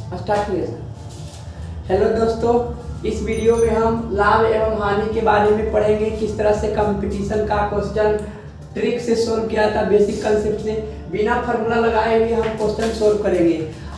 Start किए sir. Hello दोस्तों, इस वीडियो में हम लाभ एवं हानि के बारे में पढ़ेंगे। किस तरह से कंपटीशन का क्वेश्चन ट्रिक से सोल्व किया था, बेसिक कंसेप्ट से बिना फार्मूला लगाए हुए हम क्वेश्चन सोल्व करेंगे।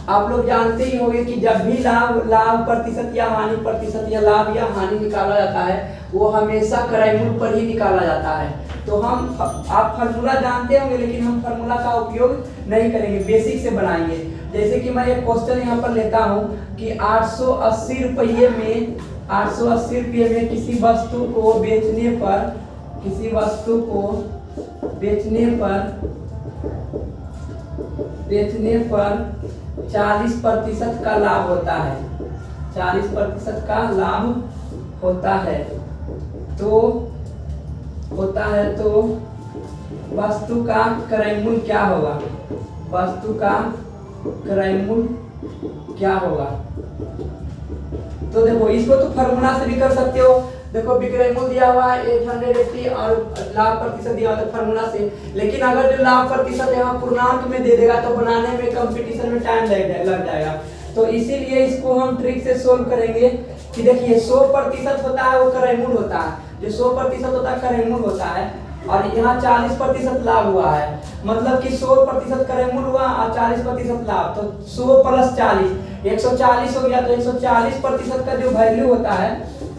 आप लोग जानते ही होंगे कि जब भी लाभ प्रतिशत या हानि प्रतिशत या लाभ या हानि निकाला जाता है वो हमेशा क्रयमूल्य पर ही निकाला जाता है। तो आप फार्मूला जानते होंगे, लेकिन हम फार्मूला का उपयोग नहीं करेंगे, बेसिक से बनाएंगे। जैसे कि मैं एक क्वेश्चन यहाँ पर लेता हूँ कि 880 रुपये में 880 रुपये में किसी वस्तु को बेचने पर 40% का लाभ होता है। 40% का लाभ होता है तो वस्तु का क्रयमूल्य क्या होगा? वस्तु का क्रयमूल्य क्या होगा? तो देखो, इसको तो फार्मूला से भी कर सकते हो। देखो, विक्रय मूल्य दिया हुआ है 880 और लाभ प्रतिशत दिया हुआ है फार्मूला से। लेकिन अगर जो लाभ प्रतिशत यहाँ पूर्णांक में दे देगा तो बनाने में कंपटीशन में टाइम लग जाएगा। तो इसीलिए इसको हम ट्रिक से सोल्व करेंगे कि देखिए 100% होता है वो क्रयमूल्य होता है। जो 100% होता है क्रयमूल्य होता है, और यहाँ 40% लाभ हुआ है। मतलब कि 100% क्रयमूल्य हुआ और 40% लाभ, तो 100 प्लस 40 140 हो गया। तो 140% का जो वैल्यू होता है,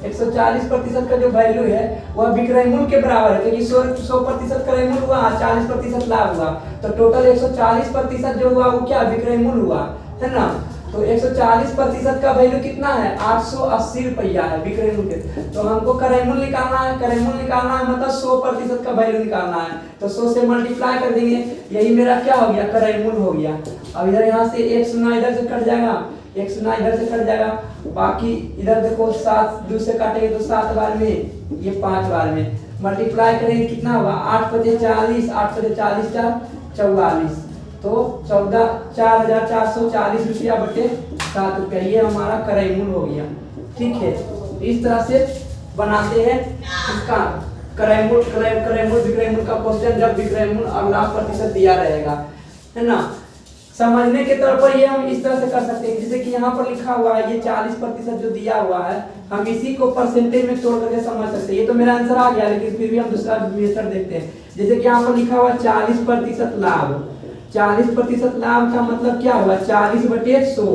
140% का जो वैल्यू है वह विक्रय मूल्य के बराबर है, क्योंकि 100% क्रय मूल्य हुआ और 40% लाभ हुआ। तो टोटल 140% जो हुआ वो क्या विक्रय मूल्य हुआ, है ना। तो 140% का वैल्यू कितना है? 880 रुपया है विक्रय मूल्य। तो हमको क्रय मूल्य निकालना है। क्रय मूल्य निकालना है मतलब 100% का वैल्यू निकालना है। तो 100 से मल्टीप्लाई कर देंगे, यही मेरा क्या हो गया? क्रय मूल्य हो गया। अब इधर यहाँ से एक शून्य इधर से कट जाएगा, एक शून्य इधर से कट जाएगा। बाकी इधर देखो 7 2 से काटेंगे तो 7 बार में, ये 5 बार में मल्टीप्लाई करेंगे, कितना होगा? 8 पचे 40, 8 पचे 40 44, तो 4,440 रुपया बटे 7 रुपया, ये हमारा क्रय मूल्य हो गया। ठीक है, इस तरह से बनाते हैं इसका क्रय मूल्य विक्रय मूल्य का क्वेश्चन, जब विक्रय मूल्य और लाभ प्रतिशत दिया रहेगा, है ना। समझने के तौर पर ये हम इस तरह से कर सकते हैं, जैसे कि यहाँ पर लिखा हुआ है ये 40% जो दिया हुआ है, हम इसी को परसेंटेज में तोड़ करके समझ सकते हैं। ये तो मेरा आंसर आ गया, लेकिन फिर भी हम दूसरा मेथड देखते हैं। जैसे कि यहाँ पर लिखा हुआ 40% लाभ। 40% लाभ का मतलब क्या हुआ? 40/100,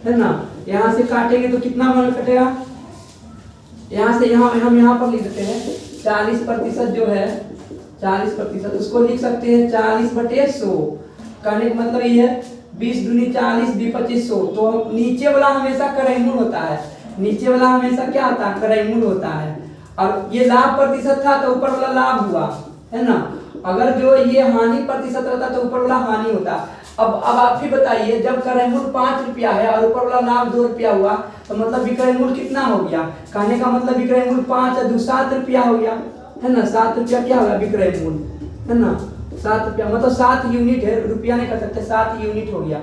है ना। यहाँ से काटेंगे तो कितना मान कटेगा? यहाँ से हम यहाँ पर लिख देते हैं 40% जो है 40%, उसको लिख सकते हैं 40/100। कहने का मतलब ये है 20 दूनी 40, 20 25 100। तो नीचे वाला हमेशा क्रयमूल्य होता है। नीचे वाला हमेशा क्या होता है? क्रयमूल्य होता है। और ये लाभ प्रतिशत था तो ऊपर वाला लाभ हुआ, है ना। अगर जो ये हानि प्रतिशत रहता तो ऊपर वाला हानि होता। अब आप ही बताइए, जब क्रय मूल्य 5 रुपया है और ऊपर वाला लाभ 2 रुपया हुआ, तो मतलब विक्रय मूल्य कितना हो गया? कहने का मतलब विक्रय मूल्य 5 और 2 7 रुपया हो गया, है ना। 7 रुपया क्या होगा विक्रय मूल्य, है ना। 7 रुपया मतलब 7 यूनिट है, रुपया नहीं कर सकते, 7 यूनिट हो गया।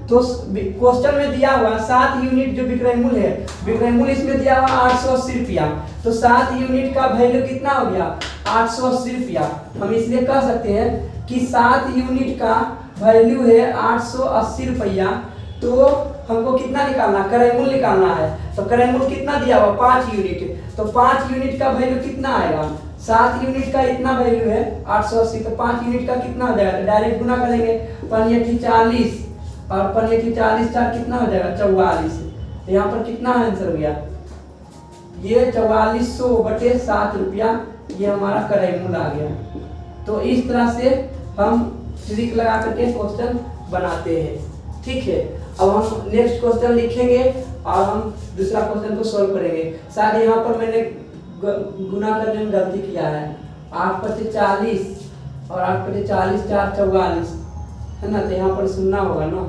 तो क्वेश्चन में दिया हुआ 7 यूनिट जो विक्रय मूल्य है, विक्रय मूल्य इसमें दिया हुआ 880 रुपया। तो 7 यूनिट का वैल्यू कितना हो गया? 880 रुपया। हम इसलिए कह सकते हैं कि 7 यूनिट का वैल्यू है 880 रुपया। तो हमको कितना निकालना? क्रय मूल्य निकालना है। तो क्रय मूल्य कितना दिया हुआ? 5 यूनिट। तो 5 यूनिट का वैल्यू कितना आएगा? 7 यूनिट का इतना वैल्यू है 880, तो 5 यूनिट का कितना हो जाएगा? डायरेक्ट गुना करेंगे, 5 40 और 5 40 4 कितना हो जाएगा? 44। तो यहाँ पर कितना आंसर हो गया? ये 4400/7 रुपया, ये हमारा क्रय मूल्य आ गया। तो इस तरह से हम ट्रिक लगा करके क्वेश्चन बनाते हैं। ठीक है, अब हम नेक्स्ट क्वेश्चन लिखेंगे और हम दूसरा क्वेश्चन को सॉल्व करेंगे। शायद यहाँ पर मैंने गुना करने में गलती किया है। 8 पचे 40 और 8 पचे 40 4 44, है ना। तो यहाँ पर सुनना होगा ना,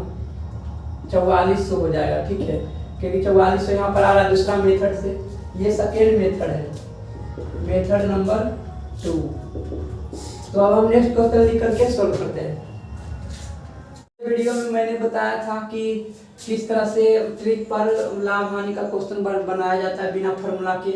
4400 हो जाएगा। ठीक है, क्योंकि 4400 यहाँ पर आ रहा है दूसरा मेथड से। ये सेकेंड मेथड है, मेथड नंबर 2। तो अब हम नेक्स्ट क्वेश्चन लिख करके सॉल्व करते हैं। वीडियो में मैंने बताया था कि किस तरह से ट्रिक पर लाभ हानि का क्वेश्चन बनाया जाता है बिना फार्मूला के।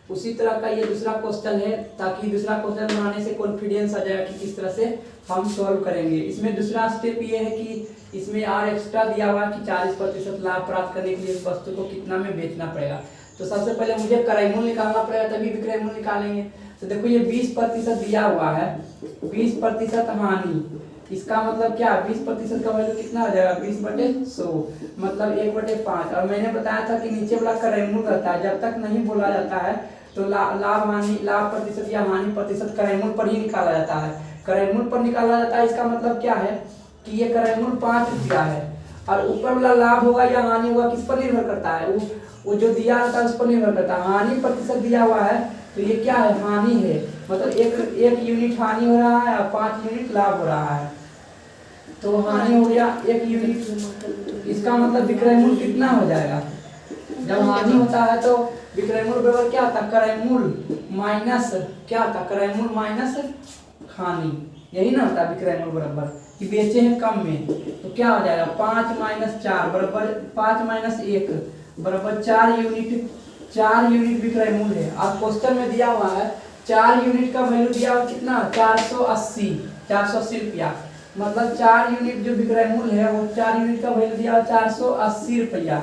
उसी तरह का ये दूसरा क्वेश्चन है, ताकि दूसरा क्वेश्चन बनाने से कॉन्फिडेंस आ जाएगा कि किस तरह से हम सॉल्व करेंगे। इसमें दूसरा स्टेप ये है कि इसमें और एक्स्ट्रा दिया हुआ कि 40% लाभ प्राप्त करने के लिए इस वस्तु को कितना में बेचना पड़ेगा। तो सबसे पहले मुझे क्रय मूल्य निकालना पड़ेगा, तभी विक्रय मूल्य निकालेंगे। तो देखो ये 20% दिया हुआ है, 20% हानि, इसका मतलब क्या, 20% का वैल्यू कितना आ जाएगा, 20/100 मतलब 1/5। और मैंने बताया था कि नीचे वाला क्रय मूल्य रहता है, जब तक नहीं बोला जाता है तो लाभ प्रतिशत या हानि प्रतिशत क्रय मूल्य पर ही निकाला जाता है। क्रय मूल्य पर निकाला जाता है, इसका मतलब क्या है कि ये क्रय मूल्य 5 रुपया है, और ऊपर वाला लाभ होगा या हानि होगा किस पर निर्भर करता है, वो जो दिया रहता है उस पर निर्भर करता है। हानि प्रतिशत दिया हुआ है तो ये क्या है, हानि है, मतलब एक यूनिट हानि हो रहा है और 5 यूनिट लाभ हो रहा है। तो हानि हो गया 1 यूनिट, इसका मतलब विक्रय मूल्य कितना हो जाएगा। जब हानि होता है तो विक्रय मूल्य बराबर क्या होता है, क्रय मूल्य माइनस क्या होता है, क्रय मूल्य माइनस हानि, यही ना होता है विक्रय मूल्य बराबर कि बेचे हैं कम में। तो क्या हो जाएगा 5 - 4 बराबर 5 - 1 बराबर 4 यूनिट, 4 यूनिट विक्रय मूल्य है। और क्वेश्चन में दिया हुआ है 4 यूनिट का वैल्यू दिया हुआ कितना, 480 रुपया, मतलब 4 यूनिट जो विक्रय मूल्य है वो 4 यूनिट का वैल्यू दिया हुआ 480 रुपया।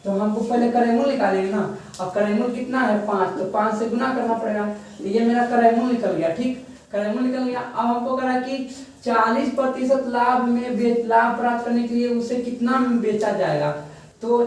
तो हमको पहले क्रय मूल्य निकालेंगे ना, और क्रय मूल्य कितना है 5, तो 5 से गुना करना पड़ेगा। तो ये मेरा क्रय मूल्य निकल गया, ठीक, क्रय मूल्य निकल गया। अब हमको करा कि 40% लाभ में लाभ प्राप्त करने के लिए उसे कितना में बेचा जाएगा, तो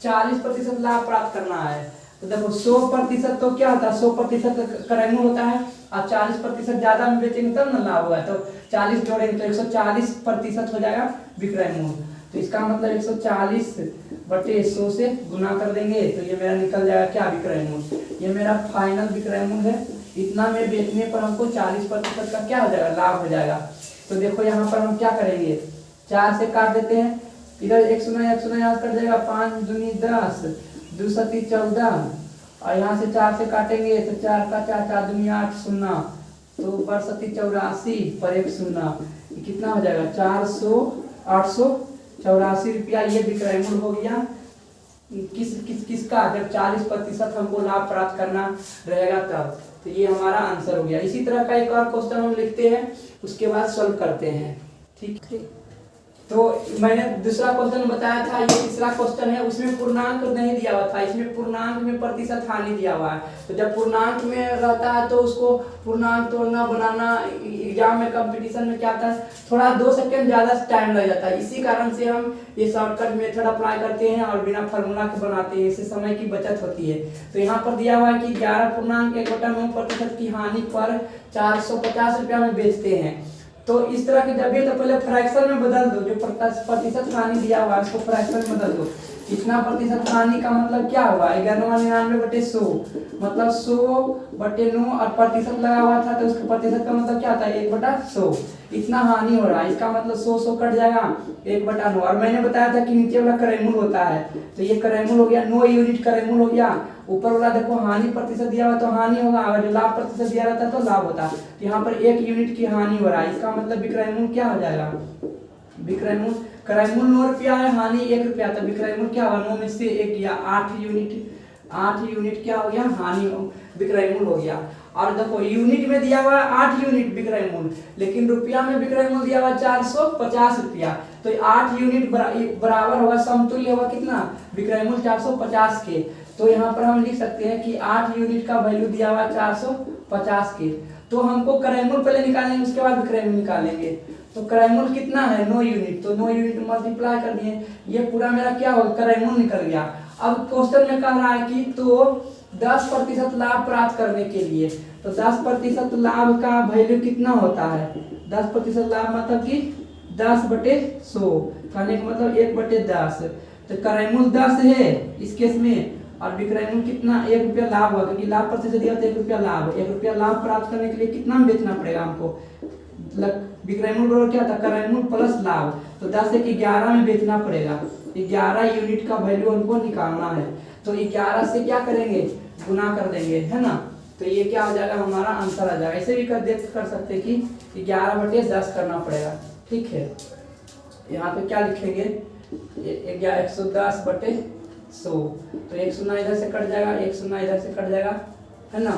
40% लाभ प्राप्त करना है। तो देखो 100% तो क्या होता है, 100% क्रय मूल्य होता है, और 40% ज्यादा में बेचेंगे तब ना लाभ होगा। तो 40 जोड़ेंगे तो 140% हो जाएगा विक्रय मूल्य। तो इसका मतलब 140/100 से गुना कर देंगे, तो ये मेरा निकल जाएगा क्या, विक्रय मूल्य। ये मेरा फाइनल विक्रय मूल्य है, इतना में बेचने पर हमको 40% का क्या हो जाएगा, लाभ हो जाएगा। तो देखो यहाँ पर हम क्या करेंगे, 4 से काट देते हैं, इधर 1 0 यहाँ से कट जाएगा, 5 दूनी 10, 2 सती 14, और यहाँ से 4 से काटेंगे तो 4 का 4, 4 दूनी 8 0, तो 12 सती 84 पर 1 0, कितना हो जाएगा 884 रुपया। ये विक्रय मूल्य हो गया किसका, जब 40% हमको लाभ प्राप्त करना रहेगा तब। तो ये हमारा आंसर हो गया। इसी तरह का एक और क्वेश्चन हम लिखते हैं, उसके बाद सॉल्व करते हैं, ठीक है। तो मैंने दूसरा क्वेश्चन बताया था, ये तीसरा क्वेश्चन है, उसमें पूर्णांक नहीं दिया हुआ था, इसमें पूर्णांक में प्रतिशत हानि दिया हुआ है। तो जब पूर्णांक में रहता है तो उसको पूर्णांक तोड़ना बनाना एग्जाम में कंपटीशन में क्या आता है, थोड़ा 2 सेकंड ज़्यादा टाइम लग जाता है। इसी कारण से हम ये शॉर्टकट मेथड अप्लाई करते हैं और बिना फार्मूला के बनाते हैं, इससे समय की बचत होती है। तो यहाँ पर दिया हुआ है कि 11.1/9% की हानि पर 450 रुपया में बेचते हैं। तो इस तरह के जब भी, तो पहले फ्रैक्शन में बदल दो, जो प्रतिशत हानि दिया हुआ है उसको फ्रैक्शन में बदल दो। इतना प्रतिशत हानि का मतलब क्या हुआ, 1199/100 मतलब 100/9, और प्रतिशत लगा हुआ था तो उसका प्रतिशत का मतलब क्या था, 1/100। इतना हानि हो रहा है, इसका मतलब 100 कट जाएगा 1/9। और मैंने बताया था कि नीचे वाला क्रय मूल्य होता है, तो ये क्रय मूल्य हो गया, 9 यूनिट क्रय मूल्य हो गया। ऊपर वाला देखो हानि प्रतिशत दिया हुआ तो हानि होगा, और जो लाभ प्रतिशत दिया रहता तो लाभ होता। तो यहाँ पर 1 यूनिट की हानि हो रहा है, इसका मतलब विक्रय मूल्य क्या हो जाएगा, विक्रय मूल्य, क्रय मूल्य 9 रुपया है, हानि 1 रुपया, तो विक्रय मूल्य क्या हुआ, 9 में से 1 गया, 8 यूनिट क्या हो गया, हानि विक्रय मूल्य हो गया। और देखो यूनिट में दिया हुआ 8 यूनिट विक्रय मूल्य, लेकिन रुपया में विक्रय मूल्य दिया हुआ 450 रुपया। तो 8 यूनिट बराबर होगा, समतुल्य होगा कितना, विक्रय मूल्य 450 के। तो यहाँ पर हम लिख सकते हैं कि 8 यूनिट का वैल्यू दिया हुआ 450 के। तो हमको क्रय मूल्य पहले निकालेंगे, उसके बाद विक्रय मूल्य निकालेंगे। तो क्रय मूल्य कितना है, 9 यूनिट, तो 9 यूनिट मल्टीप्लाई कर दिए, ये पूरा मेरा क्या होगा, क्रय मूल्य निकल गया। अब क्वेश्चन में कह रहा है कि तो 10% लाभ प्राप्त करने के लिए, तो 10% लाभ का वैल्यू कितना होता है, 10% लाभ मतलब कि 10/100, कहने का मतलब 1/10। तो क्रय मूल्य 10 है इस केस में, और विक्रय मूल्य कितना, 1 रुपया लाभ होगा, क्योंकि लाभ प्रतिशत दिया तो 1 रुपया लाभ, 1 रुपया लाभ प्राप्त करने के लिए कितना में बेचना पड़ेगा हमको, विक्रय मूल्य बराबर क्या था, क्रय मूल्य प्लस लाभ। तो 10 से 11 में बेचना पड़ेगा, 11 यूनिट का वैल्यू हमको निकालना है। तो 11 से क्या करेंगे, गुना कर देंगे, है ना। तो ये क्या हो जाएगा, हमारा आंसर आ जाएगा। ऐसे भी कर सकते हैं कि 11/10 करना पड़ेगा, ठीक है। यहाँ पे क्या लिखेंगे, 110/100, तो 1 0 इधर से कट जाएगा, 1 0 इधर से कट जाएगा, है ना।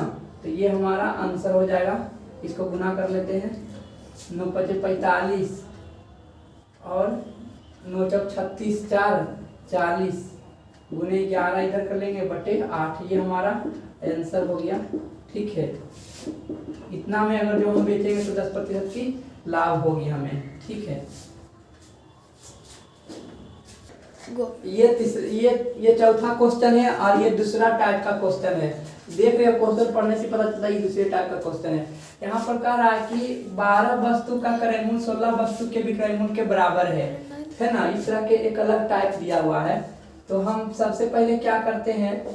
तो ये हमारा आंसर हो जाएगा। इसको गुना कर लेते हैं, 9 × 5 = 45 और 9 × 36 = 40 गुने 11 इधर कर लेंगे बटे 8। ये हमारा आंसर हो गया। ठीक है, इतना में अगर जो हम बेचेंगे तो 10% की लाभ होगी हमें। ठीक है, ये चौथा क्वेश्चन है और ये दूसरा टाइप का क्वेश्चन है। देख रहे हो, क्वेश्चन पढ़ने से पता चलता है ये दूसरे टाइप का क्वेश्चन है। यहाँ पर कह रहा है कि 12 वस्तु का क्रय मूल्य 16 वस्तु के विक्रय मूल्य के बराबर है ना। इस तरह के एक अलग टाइप दिया हुआ है। तो हम सबसे पहले क्या करते हैं,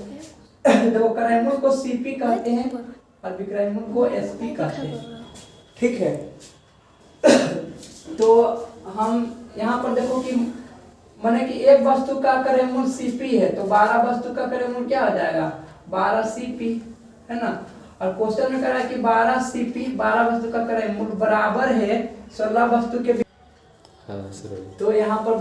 देखो क्रय मूल्य को सीपी कहते हैं और विक्रय मूल्य को एसपी कहते हैं। ठीक है, तो हम यहाँ पर देखो कि माने कि एक वस्तु का क्रय मूल्य सीपी है तो 12 वस्तु का क्रय मूल्य क्या हो जाएगा, 12 सीपी, है ना। और क्वेश्चन में कह रहा है कि 12 सीपी 12 वस्तु का क्रय मूल्य बराबर है 16 वस्तु के। तो यहाँ पर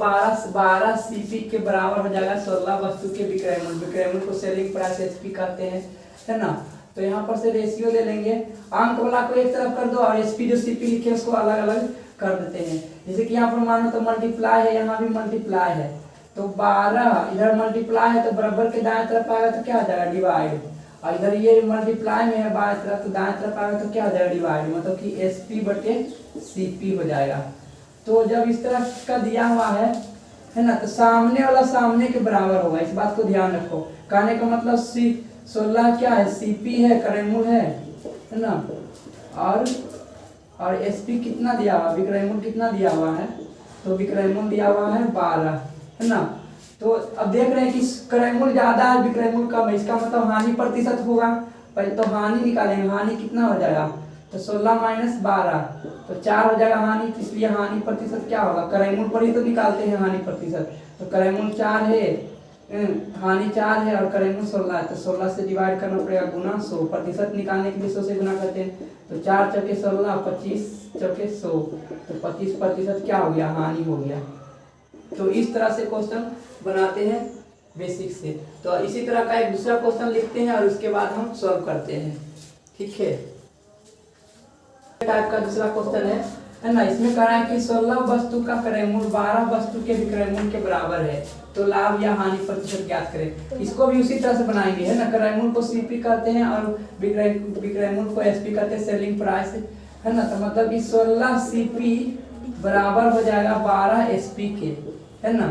12 सीपी के बराबर हो जाएगा 16 वस्तु के विक्रय मूल्य। विक्रय मूल्य को सेलिंग प्राइस एसपी कहते हैं, है ना। तो यहाँ पर से रेशियो ले लेंगे, अंक वाला को एक तरफ कर दो और एसपी जो सीपी लिखे उसको अलग अलग कर देते हैं। जैसे कि यहाँ पर मानो तो मल्टीप्लाई है, यहाँ भी मल्टीप्लाई है, तो 12 इधर मल्टीप्लाई है तो बराबर के दाएं तरफ आएगा तो क्या हो जाएगा, डिवाइड। और इधर ये मल्टीप्लाई में है बाएं तरफ तो दाएं तरफ आएगा तो क्या हो जाएगा, डिवाइड। मतलब कि एसपी बटे सीपी हो जाएगा। तो जब इस तरह का दिया हुआ है ना, तो सामने वाला सामने के बराबर होगा। इस बात को ध्यान रखो। कहने का मतलब 16 क्या है, सीपी है, क्रय मूल्य है ना। और एसपी कितना दिया हुआ, विक्रय मूल्य कितना दिया हुआ है, तो विक्रय मूल्य दिया हुआ है 12, है ना। तो अब देख रहे हैं कि क्रय मूल्य ज्यादा है विक्रय मूल्य कम है, इसका मतलब हानि प्रतिशत होगा। पहले तो हानि निकालेंगे, हानि कितना हो जाएगा, तो 16 - 12 तो 4 हो जाएगा हानि। तो इसलिए हानि प्रतिशत क्या होगा, क्रय मूल्य पर ही तो निकालते हैं हानि प्रतिशत। तो क्रय मूल्य 4 है, हानि 4 है और क्रय मूल्य 16 है, तो 16 से डिवाइड करना पड़ेगा गुना 100। प्रतिशत निकालने के लिए 100 से गुना करते हैं। तो 4 × 16 25 × 100 तो 25% क्या हो गया, हानि हो गया। तो इस तरह से क्वेश्चन बनाते हैं बेसिक से। तो इसी तरह का एक दूसरा क्वेश्चन लिखते हैं और उसके बाद हम सॉल्व करते हैं। ठीक है, टाइप का दूसरा क्वेश्चन है ना। इसमें कह रहा है कि 16 वस्तु का क्रय मूल्य 12 वस्तु के विक्रय मूल्य के बराबर है, तो लाभ या हानि प्रतिशत ज्ञात करें। इसको भी उसी तरह से बनाएंगे, है ना। क्रय मूल्य को सीपी कहते हैं और विक्रय मूल्य को एसपी कहते हैं, सेलिंग प्राइस, है ना। तो मतलब कि 16 सीपी बराबर हो जाएगा 12 एसपी के, है ना।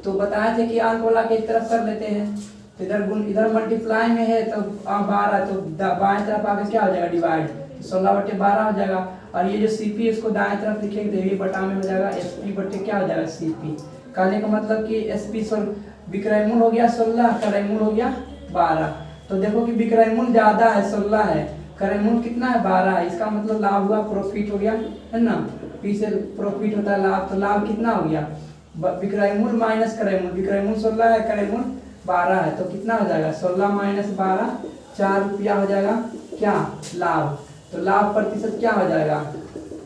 तो बताए थे कि अंक वाला के एक तरफ कर लेते हैं। तो इधर मल्टीप्लाई में है तो 12 तो बाएं तरफ आके क्या हो जाएगा, डिवाइड। 16 बटे 12 हो जाएगा। और ये जो सीपी है इसको दाएं तरफ लिखेंगे तो ये बटा में हो जाएगा एसपी बटे क्या हो जाएगा, सीपी। कहने का मतलब कि एसपी विक्रय मूल्य हो गया 16, क्रय मूल्य हो गया 12। तो देखो कि विक्रय मूल्य ज्यादा है, 16 है, क्रय मूल्य कितना है, 12 है। इसका मतलब लाभ हुआ, प्रॉफिट हो गया, है ना। पी से प्रॉफिट होता है लाभ, तो लाभ कितना हो गया, विक्रय मूल्य माइनस क्रय मूल्य। विक्रय मूल्य 16 है, क्रय मूल्य 12 है, तो कितना हो जाएगा, 16 - 12 4 रुपया हो जाएगा क्या, लाभ। तो लाभ प्रतिशत क्या हो जाएगा,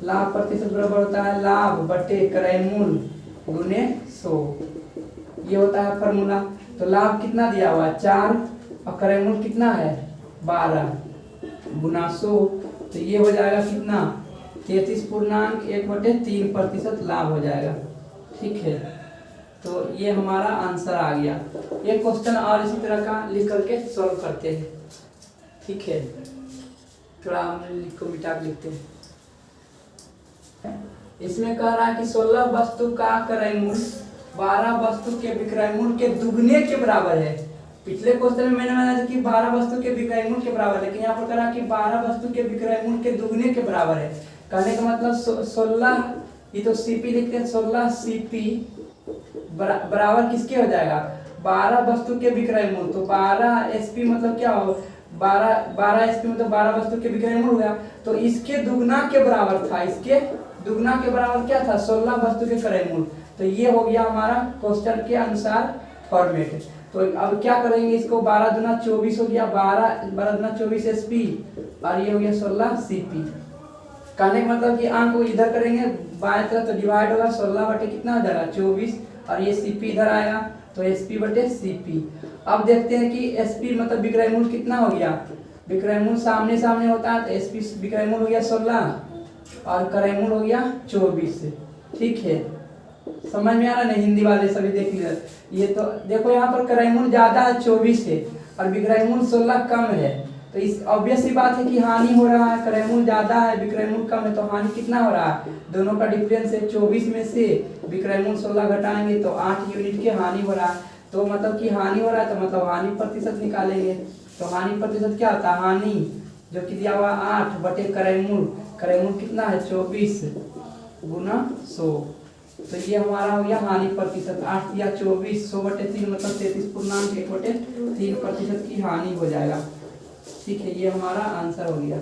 लाभ प्रतिशत बराबर होता है लाभ बटे क्रय मूल्य गुने 100। ये होता है फॉर्मूला। तो लाभ कितना दिया हुआ है 4 और क्रय मूल्य कितना है 12 गुना 100। तो ये हो जाएगा कितना, 33.1/3% लाभ हो जाएगा। ठीक है, तो ये हमारा आंसर आ गया। एक क्वेश्चन और इसी तरह का लिख करके सॉल्व करते हैं। ठीक है, थोड़ा हम को मिटा के लिखते हैं। इसमें कह रहा है कि 16 वस्तु का क्रय मूल्य 12 वस्तु के विक्रय मूल्य के दुगने के बराबर है। पिछले क्वेश्चन में मैंने बताया कि 12 वस्तु के विक्रय मूल्य के बराबर, लेकिन यहाँ पर कह रहा है कि 12 वस्तु के विक्रय मूल्य के दुगने के बराबर है। कहने का मतलब 16, ये तो सीपी लिखते हैं, 16 सीपी बराबर किसके हो जाएगा, 12 वस्तु के विक्रय मूल्य। तो 12 एसपी मतलब क्या हो, 12 एसपी मतलब 12 वस्तु के विक्रय मूल्य हो गया। तो इसके दुगना के बराबर था, इसके दुगना के बराबर क्या था, 16 वस्तु के क्रय मूल्य। तो ये हो गया हमारा क्वेश्चन के अनुसार फॉर्मेट। तो अब क्या करेंगे, इसको 12 दूना 24 हो गया, 12 दूना 24 एसपी और ये हो गया 16 सीपी। कहने का मतलब कि अंक को इधर करेंगे बाएं तरफ तो डिवाइड होगा, 16 बटे कितना हो जाएगा 24 और ये सीपी इधर आएगा तो एसपी बटे सीपी। अब देखते हैं कि एसपी मतलब विक्रय मूल्य कितना हो गया, विक्रय मूल्य सामने सामने होता है तो एसपी विक्रय मूल्य हो गया 16 और क्रय मूल्य हो गया 24। ठीक है, समझ में आ रहा नहीं? हिंदी वाले सभी देख लिया। ये तो देखो यहाँ पर क्रय मूल्य ज्यादा है 24 है और विक्रय मूल्य 16 कम है, तो इस ऑब्वियस ही बात है कि हानि हो रहा है। क्रय मूल्य ज्यादा है विक्रय मूल्य कम है तो हानि कितना हो रहा है? दोनों का डिफरेंस है 24 में से विक्रय मूल्य 16 घटाएंगे तो 8 यूनिट की हानि हो रहा है। तो मतलब कि हानि हो रहा है तो मतलब हानि प्रतिशत निकालेंगे। तो हानि प्रतिशत क्या होता है? हानि जो कि दिया हुआ 8 बटे क्रय मूल्य कितना है? 24 गुना 100। तो ये हमारा हो गया हानि प्रतिशत। 8 या 24, 100 बटे 3 मतलब 33.1/3% की हानि हो जाएगा। ठीक है, ये हमारा आंसर हो गया।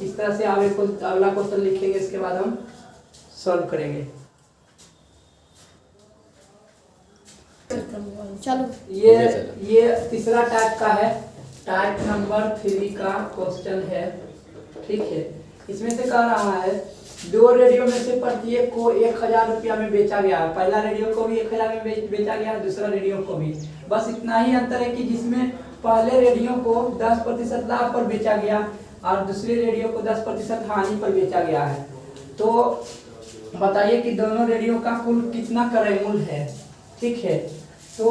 इस तरह से आप एक अगला क्वेश्चन लिखेंगे, इसके बाद हम सॉल्व करेंगे। चलो ये तीसरा टाइप का है, टाइप नंबर 3 का क्वेश्चन है। ठीक है, इसमें से कह रहा है 2 रेडियो में से प्रत्येक को 1000 रुपया में बेचा गया है। पहला रेडियो को भी 1000 में बेचा गया है, दूसरा रेडियो को भी। बस इतना ही अंतर है कि जिसमें पहले रेडियो को 10% लाभ पर बेचा गया और दूसरे रेडियो को 10% हानि पर बेचा गया है। तो बताइए कि दोनों रेडियो का कुल कितना क्रय मूल्य है। ठीक है, तो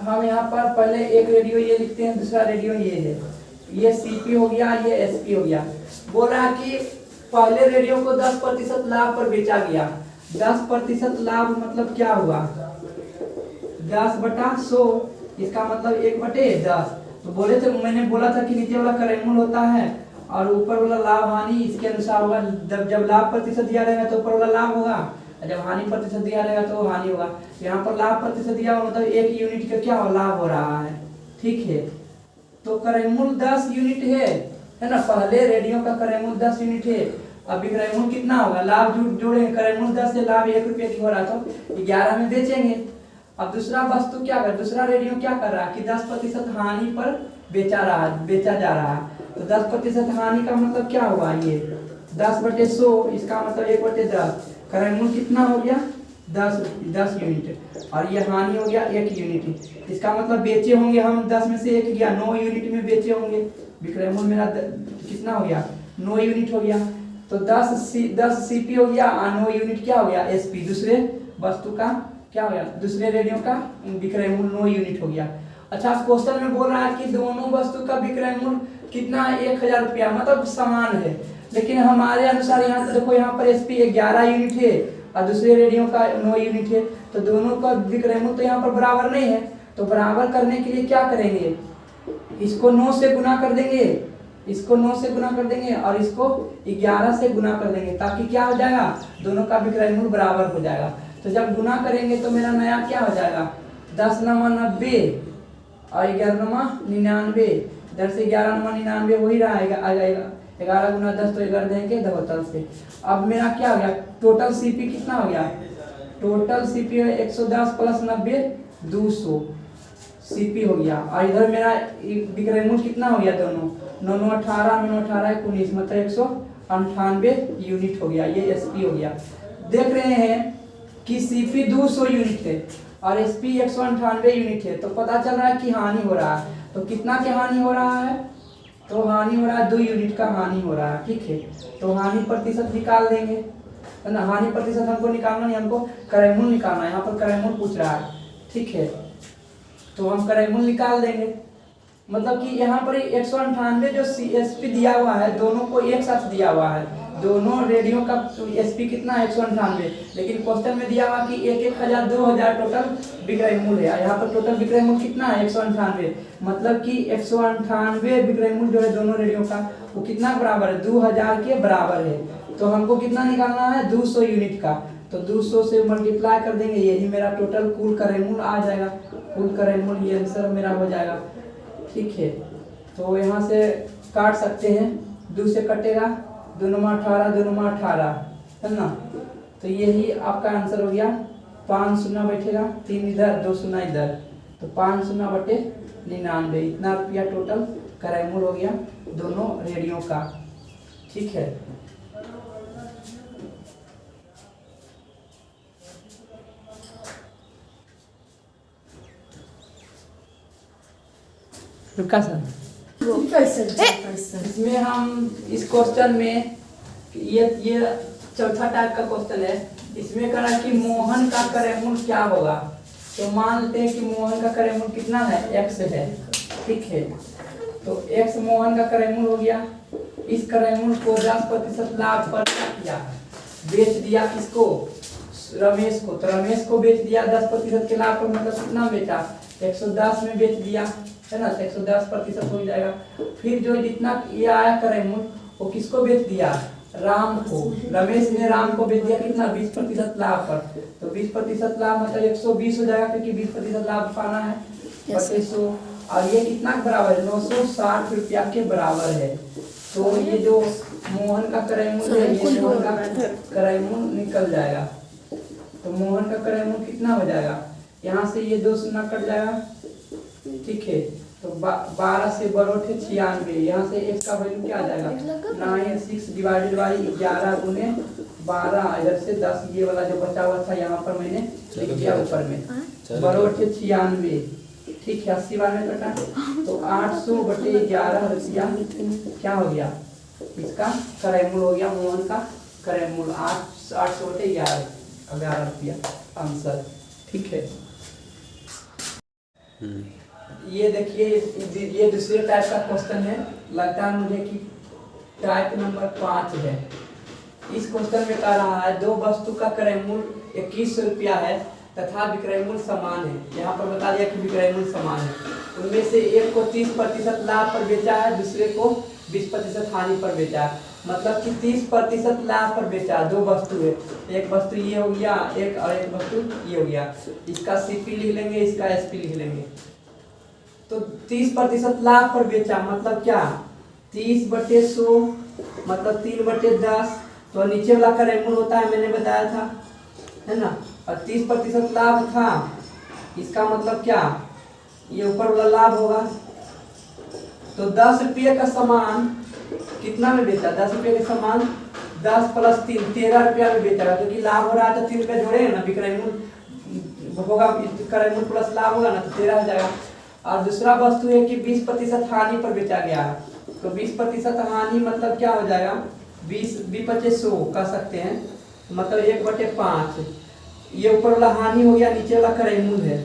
हम यहाँ पर पहले एक रेडियो ये लिखते हैं, दूसरा रेडियो ये है। ये सीपी हो गया, ये एसपी हो गया। बोल रहा है कि पहले रेडियो को 10% लाभ पर बेचा गया। 10% लाभ मतलब क्या हुआ? 10/100, इसका मतलब 1/10। तो बोले थे, मैंने बोला था कि नीचे वाला क्रय मूल्य होता है और ऊपर वाला लाभ हानि इसके अनुसार होगा। जब लाभ प्रतिशत दिया रहेगा तो ऊपर वाला लाभ होगा, जब हानि प्रतिशत दिया रहेगा तो हानि होगा। यहाँ पर लाभ प्रतिशत दिया हुआ मतलब 1 यूनिट का क्या हो लाभ हो रहा है। ठीक है, तो क्रय मूल्य 10 यूनिट है ना। पहले रेडियो का क्रय मूल्य 10 यूनिट है। अब क्रय मूल्य कितना होगा? लाभ जोड़े, क्रय मूल्य 10 से लाभ 1 रुपये की हो रहा तो 11 में बेचेंगे। अब दूसरा वस्तु क्या कर, दूसरा रेडियो क्या कर रहा है कि 10% हानि पर बेचा जा रहा है। तो 10% हानि का मतलब क्या हुआ? ये 10/100, इसका मतलब 1/10। क्रय मूल्य कितना हो गया? 10 यूनिट और ये हानि हो गया 1 यूनिट। इसका मतलब बेचे होंगे हम 10 में से 1 गया, 9 यूनिट में बेचे होंगे। विक्रय मूल्य मेरा कितना हो गया? 9 यूनिट हो गया। तो 10 सीपी हो गया और 9 यूनिट क्या हो गया? एसपी। दूसरे वस्तु का क्या हो गया? दूसरे रेडियो का विक्रय मूल्य 9 यूनिट हो गया। अच्छा, क्वेश्चन में बोल रहा है कि दोनों वस्तु का विक्रय मूल्य कितना है? 1000 रुपया, मतलब समान है। लेकिन हमारे अनुसार यहाँ तो देखो, यहाँ पर एसपी 11 यूनिट है और दूसरे रेडियो का 9 यूनिट है, तो दोनों का विक्रय मूल्य तो यहाँ पर बराबर नहीं है। तो बराबर करने के लिए क्या करेंगे? इसको 9 से गुना कर देंगे, इसको 9 से गुना कर देंगे और इसको 11 से गुना कर देंगे, ताकि क्या हो जाएगा? दोनों का विक्रय मूल्य बराबर हो जाएगा। तो जब गुना करेंगे तो मेरा नया क्या हो जाएगा? 10 9 90 और 11 99। इधर से 11 9 99 हो ही रहा है, आ जाएगा 11 गुना 10 तो 11 देंगे 72 से। अब मेरा क्या हो गया? टोटल सीपी कितना हो गया? टोटल सीपी है 110 + 90 200 सीपी हो गया। और इधर मेरा विक्रय मूल्य कितना हो गया? दोनों 9 9 18 9 18 19 मतलब 198 यूनिट हो गया। ये एसपी हो गया। देख रहे हैं कि सीपी 200 यूनिट है और एसपी 198 यूनिट है, तो पता चल रहा है कि हानि हो रहा है। तो कितना की हानि हो रहा है? तो हानि हो रहा है 2 यूनिट का हानि हो रहा है। ठीक है, तो हानि प्रतिशत निकाल देंगे, है ना। हानि प्रतिशत हमको निकालना नहीं, हमको क्रय मूल्य निकालना है। यहाँ पर क्रय मूल्य पूछ रहा है। ठीक है, तो हम क्रय मूल्य निकाल देंगे। मतलब कि यहाँ पर 198 जो एसपी दिया हुआ है, दोनों को एक साथ दिया हुआ है। दोनों रेडियो का एसपी कितना है? 198। लेकिन क्वेश्चन में दिया हुआ कि 1000 2000 टोटल विक्रय मूल्य है। यहाँ पर टोटल विक्रय मूल्य कितना है? 198। मतलब कि 198 विक्रय मूल्य जो है दोनों रेडियो का, वो कितना बराबर है? 2000 के बराबर है। तो हमको कितना निकालना है? 200 यूनिट का। तो 200 से मल्टीप्लाई कर देंगे, यही मेरा टोटल कुल क्रय मूल्य आ जाएगा। कुल क्रय मूल्य ये आंसर मेरा हो जाएगा। ठीक है, तो यहाँ से काट सकते हैं, 2 से कटेगा, 2 9 18 2 9 18, है ना। तो यही आपका आंसर हो गया। 5 शून्य बैठेगा, 3 इधर 2 शून्य इधर, तो 5 शून्य बटे 99। इतना रुपया टोटल क्रय मूल्य हो गया दोनों रेडियो का। ठीक है, रुका सर। इसमें हम इस क्वेश्चन में ये चौथा टाइप का क्वेश्चन है। इसमें कहा कि मोहन का क्रयमूल क्या होगा। तो मान लेते हैं कि मोहन का क्रयमूल कितना है, x है, ठीक है। तो x मोहन का क्रयमूल हो गया। इस क्रयमूल को 10% लाभ पर क्या किया, बेच दिया। किसको, रमेश को। तो रमेश को बेच दिया 10% के लाभ पर, मतलब कितना बेचा, 110 में बेच दिया, है ना। 110% हो जाएगा। फिर जो जितना ये आया क्रयमूल वो किसको बेच दिया, राम को। रमेश ने राम को बेच दिया कितना, 20% लाभ पर। तो 20% लाभ मतलब 120 हो जाएगा, क्योंकि 20% लाभ पाना है, 2500। और ये कितना के बराबर है, 960 रुपया के बराबर है। तो ये जो मोहन का क्रयमूल है, ये मोहन का क्रयमूल निकल जाएगा। तो मोहन का क्रयमूल कितना हो जाएगा, यहाँ से ये 2 शून्य कट जाएगा, ठीक है। तो 12 से बरोठे 96, यहाँ से x का वैल्यू क्या आ जाएगा, 96 डिवाइडेड बाई 11 गुने 12, इधर से 10, ये वाला जो बचा हुआ था यहाँ पर मैंने लिख दिया ऊपर में, बरोठे 96, ठीक है। 80 बार में कटा, तो 800/11 रुपया क्या हो गया, इसका क्रयमूल हो गया। मोहन का क्रयमूल 800/11 रुपया आंसर, ठीक है। ये देखिए, ये दूसरे टाइप का क्वेश्चन है। लगता है मुझे कि टाइप नंबर 5 है। इस क्वेश्चन में कह रहा है, 2 वस्तु का क्रयमूल 2100 रुपया है तथा विक्रयमूल समान है। यहाँ पर बता दिया कि विक्रयमूल समान है। उनमें से एक को 30% लाभ पर बेचा है, दूसरे को 20% हानि पर बेचा है। मतलब कि 30% लाभ पर बेचा, 2 वस्तु है, एक वस्तु ये हो गया, एक और एक वस्तु ये हो गया। इसका CP लिख लेंगे, इसका SP लिख लेंगे। तो 30% लाभ पर बेचा मतलब क्या, 30/100 मतलब 3/10। तो नीचे वाला क्रयमूल होता है, मैंने बताया था, है ना। और 30% लाभ था, इसका मतलब क्या, ये ऊपर वाला लाभ होगा। तो 10 रुपये का सामान कितना में बेचा, 10 रुपये का सामान 10 + 3 13 रुपया में बेचा, क्योंकि लाभ हो रहा है तो 3 रुपये जोड़ेंगे ना, विक्रयमूल होगा, क्रयमूल प्लस लाभ होगा ना, तो 13 हो जाएगा। और दूसरा वस्तु है कि 20% हानि पर बेचा गया है। तो 20% हानि मतलब क्या हो जाएगा, 20/100 कह सकते हैं, मतलब 1/5। ये ऊपर वाला हानि हो गया, नीचे वाला क्रयमूल है,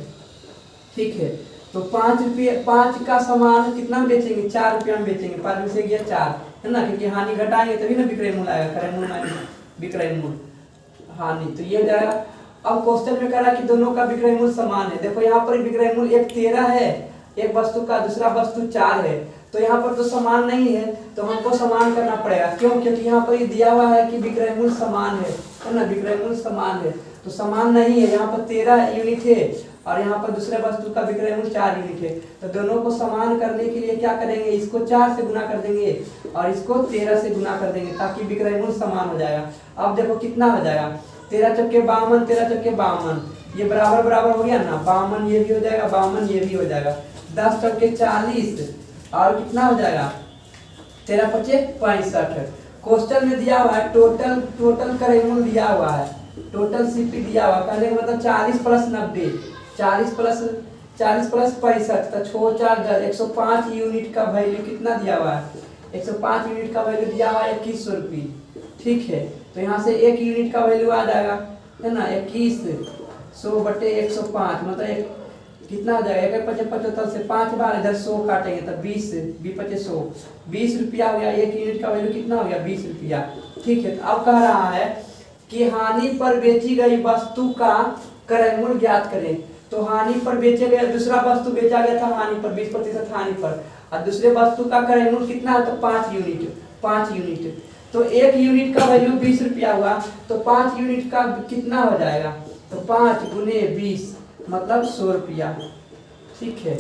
ठीक है। तो 5 का सामान कितना में बेचेंगे, 4 रुपया में बेचेंगे। 5 में से गया 4, है ना, क्योंकि हानि घटाएंगे तभी ना विक्रयमूल आएगा, क्रयमूल माइनस विक्रयमूल हानि, तो ये हो जाएगा। अब क्वेश्चन में कह रहा है कि दोनों का विक्रयमूल समान है। देखो यहाँ पर विक्रयमूल एक 13 है एक वस्तु का, दूसरा वस्तु 4 है। तो यहाँ पर तो समान नहीं है, तो हमको समान करना पड़ेगा। क्यों, क्योंकि यहाँ पर ये दिया हुआ है कि विक्रयमूल समान है ना, विक्रयमूल समान है। तो समान नहीं है, यहाँ पर 13 यूनिट है और यहाँ पर दूसरे वस्तु का विक्रयमूल 4 यूनिट है। तो दोनों को समान करने के लिए क्या करेंगे, इसको 4 से गुना कर देंगे और इसको 13 से गुना कर देंगे, ताकि विक्रयमूल समान हो जाएगा। अब देखो कितना हो जाएगा, 13 चक्के 52, 13 चक्के 52, ये बराबर बराबर हो गया ना, 52 ये भी हो जाएगा, 52 ये भी हो जाएगा। 10 चक्के 40 और कितना हो जाएगा, 13 × 5 = 65। क्वेश्चन में दिया हुआ है टोटल क्रयमूल दिया हुआ है, टोटल CP दिया हुआ, कहने का मतलब 40 + 90, 40 + 65, तो 6 4 10, 105 यूनिट का वैल्यू कितना दिया हुआ है, 105 यूनिट का वैल्यू दिया हुआ है 2100 रुपये, ठीक है। तो यहाँ से 1 यूनिट का वैल्यू आ जाएगा, है ना, 2100/105, मतलब कितना हो जाएगा, 1/75 से 5 बार इधर 100 काटेंगे तो 20 20/100 20 रुपया हो गया। 1 यूनिट का वैल्यू कितना हो गया, 20 रुपया, ठीक है। तो अब कह रहा है कि हानि पर बेची गई वस्तु का क्रयमूल ज्ञात करें। तो हानि पर बेचे गए, दूसरा वस्तु बेचा गया था हानि पर, 20% हानि पर, और दूसरे वस्तु का क्रयमूल कितना है, तो 5 यूनिट। तो 1 यूनिट का वैल्यू 20 रुपया हुआ, तो 5 यूनिट का कितना हो जाएगा, तो 5 × 20 मतलब 100 रुपया, ठीक है।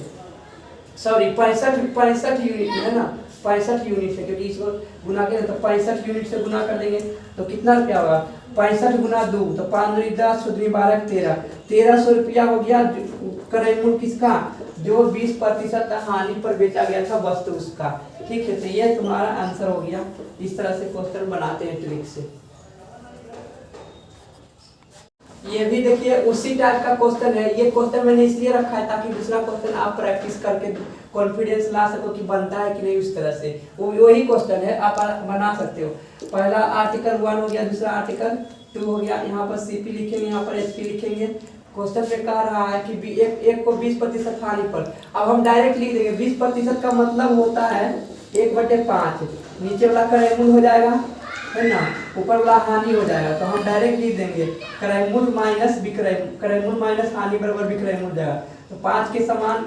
सॉरी 65 यूनिट है ना, 65 यूनिट है, क्योंकि इसको गुना करें तो 65 यूनिट से गुना कर देंगे तो कितना रुपया होगा, 65 × 2 तो 5 × 10 × 12 13, 1300 रुपया हो गया क्रयमूल किसका, जो 20% हानि पर बेचा गया था वस्तु उसका, ठीक है। तो ये तुम्हारा आंसर हो गया। इस तरह से क्वेश्चन बनाते हैं ट्रिक से। ये भी देखिए उसी टाइप का क्वेश्चन है। ये क्वेश्चन मैंने इसलिए रखा है ताकि दूसरा क्वेश्चन आप प्रैक्टिस करके कॉन्फिडेंस ला सको कि बनता है कि नहीं उस तरह से। वो वही क्वेश्चन है, आप बना सकते हो। पहला आर्टिकल 1 हो गया, दूसरा आर्टिकल 2 हो गया। यहाँ पर सीपी लिखेंगे, यहाँ पर एसपी लिखेंगे। क्वेश्चन में कह रहा है कि एक को 20% हानि पर। अब हम डायरेक्ट लिख देंगे। 20% का मतलब होता है 1/5। नीचे वाला क्रयमूल हो जाएगा, है ना, ऊपर वाला हानि हो जाएगा। तो हम डायरेक्ट लिख देंगे क्रयमूल माइनस विक्रय, क्रयमूल माइनस हानि बराबर विक्रयमूल जाएगा। तो 5 के समान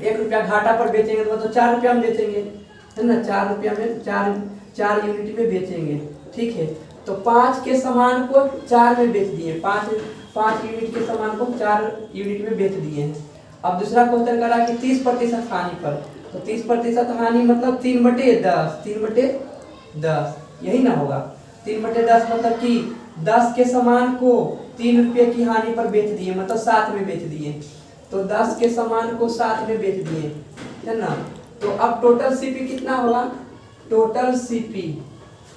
1 रुपया घाटा पर बेचेंगे तो 4 रुपया में बेचेंगे, है ना। 4 रुपया में 4 यूनिट में बेचेंगे, ठीक है। तो 5 के समान को 4 में बेच दिए, 5 यूनिट के समान को 4 यूनिट में बेच दिए हैं। अब दूसरा क्वेश्चन करा कि 30% हानि पर। तो 30% हानि मतलब 3/10, 3/10 यही ना होगा। 3/10 मतलब कि 10 के समान को 3 रुपये की हानि पर बेच दिए, मतलब 7 में बेच दिए। तो 10 के समान को 7 में बेच दिए, है ना। तो अब टोटल सीपी कितना होगा? टोटल सीपी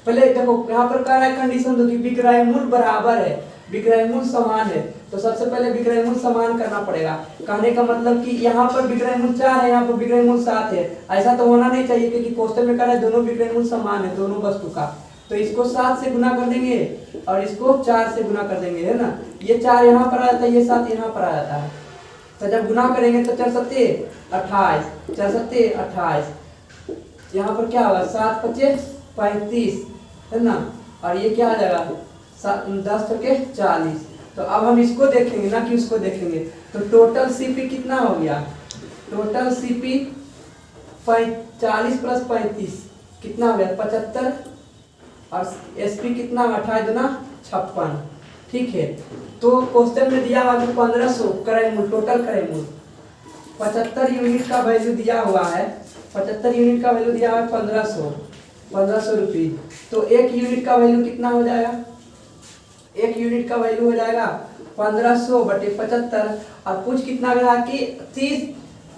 पहले देखो यहाँ पर कह रहा है कंडीशन दो कि विक्रय मूल्य बराबर है, विक्रय मूल्य समान है। तो सबसे पहले विक्रय मूल्य समान करना पड़ेगा। कहने का मतलब कि यहाँ पर विक्रय मूल्य 4 है, यहाँ पर विक्रय मूल्य 7 है। ऐसा तो होना नहीं चाहिए क्योंकि क्वेश्चन में कह रहा है दोनों विक्रय मूल्य समान है, दोनों वस्तु का। तो इसको 7 से गुना कर देंगे और इसको 4 से गुना कर देंगे, है ना। ये 4 यहाँ पर आ जाता है, ये 7 यहाँ पर आ जाता है। तो जब गुना करेंगे तो 4 7 28, 4 7 28। यहाँ पर क्या होगा? 7 5 35, है ना। और ये क्या आ जाएगा? 10 के 40। तो अब हम इसको देखेंगे ना कि उसको देखेंगे। तो टोटल सीपी कितना हो गया? टोटल सीपी 40 + 35 कितना हो गया? 75। और एसपी कितना? 28 दूना 56, ठीक है। तो क्वेश्चन में दिया हुआ 1500 क्रय मूल्य, टोटल क्रय मूल्य 75 यूनिट का वैल्यू दिया हुआ है। 75 यूनिट का वैल्यू दिया हुआ है 1500 रुपये। तो 1 यूनिट का वैल्यू कितना हो जाएगा? 1 यूनिट का वैल्यू हो जाएगा 1500/75। और कुछ कितना रहा कि 30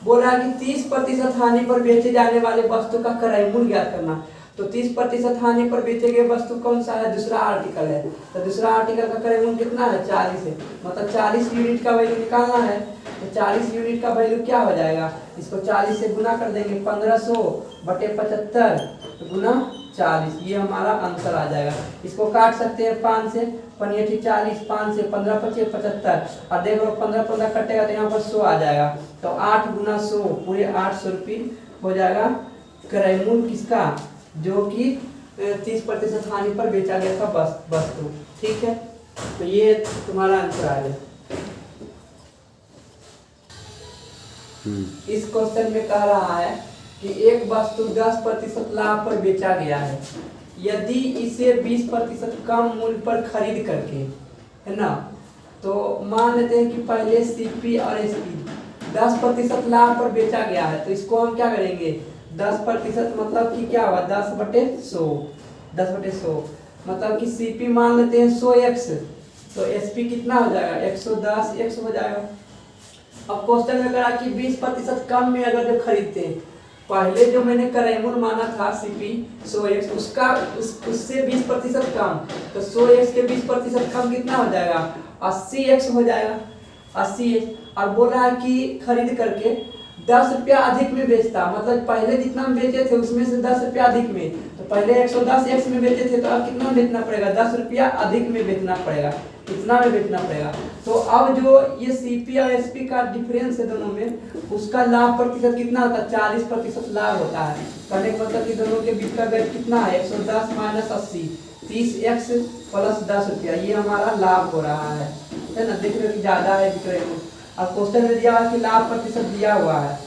बोल रहा है कि 30% हानि पर बेचे जाने वाले वस्तु का क्रय मूल्य ज्ञात करना। तो 30% हानि पर बेचे गए वस्तु कौन सा है? दूसरा आर्टिकल है। तो दूसरा आर्टिकल का क्रय मूल्य कितना है? 40 है। मतलब 40 यूनिट का वैल्यू निकालना है। तो 40 यूनिट का वैल्यू क्या हो जाएगा? इसको 40 से गुना कर देंगे, 1500/75 गुना 40। ये हमारा आंसर आ जाएगा। इसको काट सकते हैं 5 से, 5 40, 5 से 15 25 75। और देखो 15 कटेगा तो यहाँ पर 100 आ जाएगा। तो 8 गुना 100 पूरे 800 रुपये हो जाएगा क्रय मूल्य किसका? जो कि 30% हानि पर बेचा गया था वस्तु, ठीक है। तो ये तुम्हारा आंसर आ गया। इस क्वेश्चन में कह रहा है कि एक वस्तु 10% लाभ पर बेचा गया है। यदि इसे 20% कम मूल्य पर खरीद करके, है ना, तो मान लेते हैं कि पहले सीपी और एसपी 10% लाभ पर बेचा गया है। तो इसको हम क्या करेंगे? 10% मतलब कि क्या हुआ? 10/100, 10/100 मतलब कि सीपी मान लेते हैं 100x। तो एसपी कितना हो जाएगा? 110x हो जाएगा। अब क्वेश्चन में कहा कि 20% कम में अगर जो खरीदते हैं, पहले जो मैंने क्रय मूल्य माना था सीपी 100x, उससे 20% कम। तो 100x के 20% कम कितना हो जाएगा? 80x हो जाएगा, 80x। और बोल रहा है कि खरीद करके 10 रुपया अधिक में बेचता, मतलब पहले जितना में बेचे थे उसमें से 10 रुपया अधिक में। तो पहले 110x में बेचे थे, तो अब कितना बेचना पड़ेगा? 10 रुपया अधिक में बेचना पड़ेगा, इतना में बेचना पड़ेगा। तो अब जो ये सीपी और एसपी का डिफरेंस है दोनों में, उसका लाभ प्रतिशत कितना होता है? 40% लाभ होता है। कहने का मतलब कि दोनों के बीच का गैप कितना है? 110 - 80, 30x + 10 रुपया। ये हमारा लाभ हो रहा है ना। देख रहे हो कि ज्यादा है विक्रय मूल्य। अब क्वेश्चन में दिया हुआ कि लाभ प्रतिशत दिया हुआ है,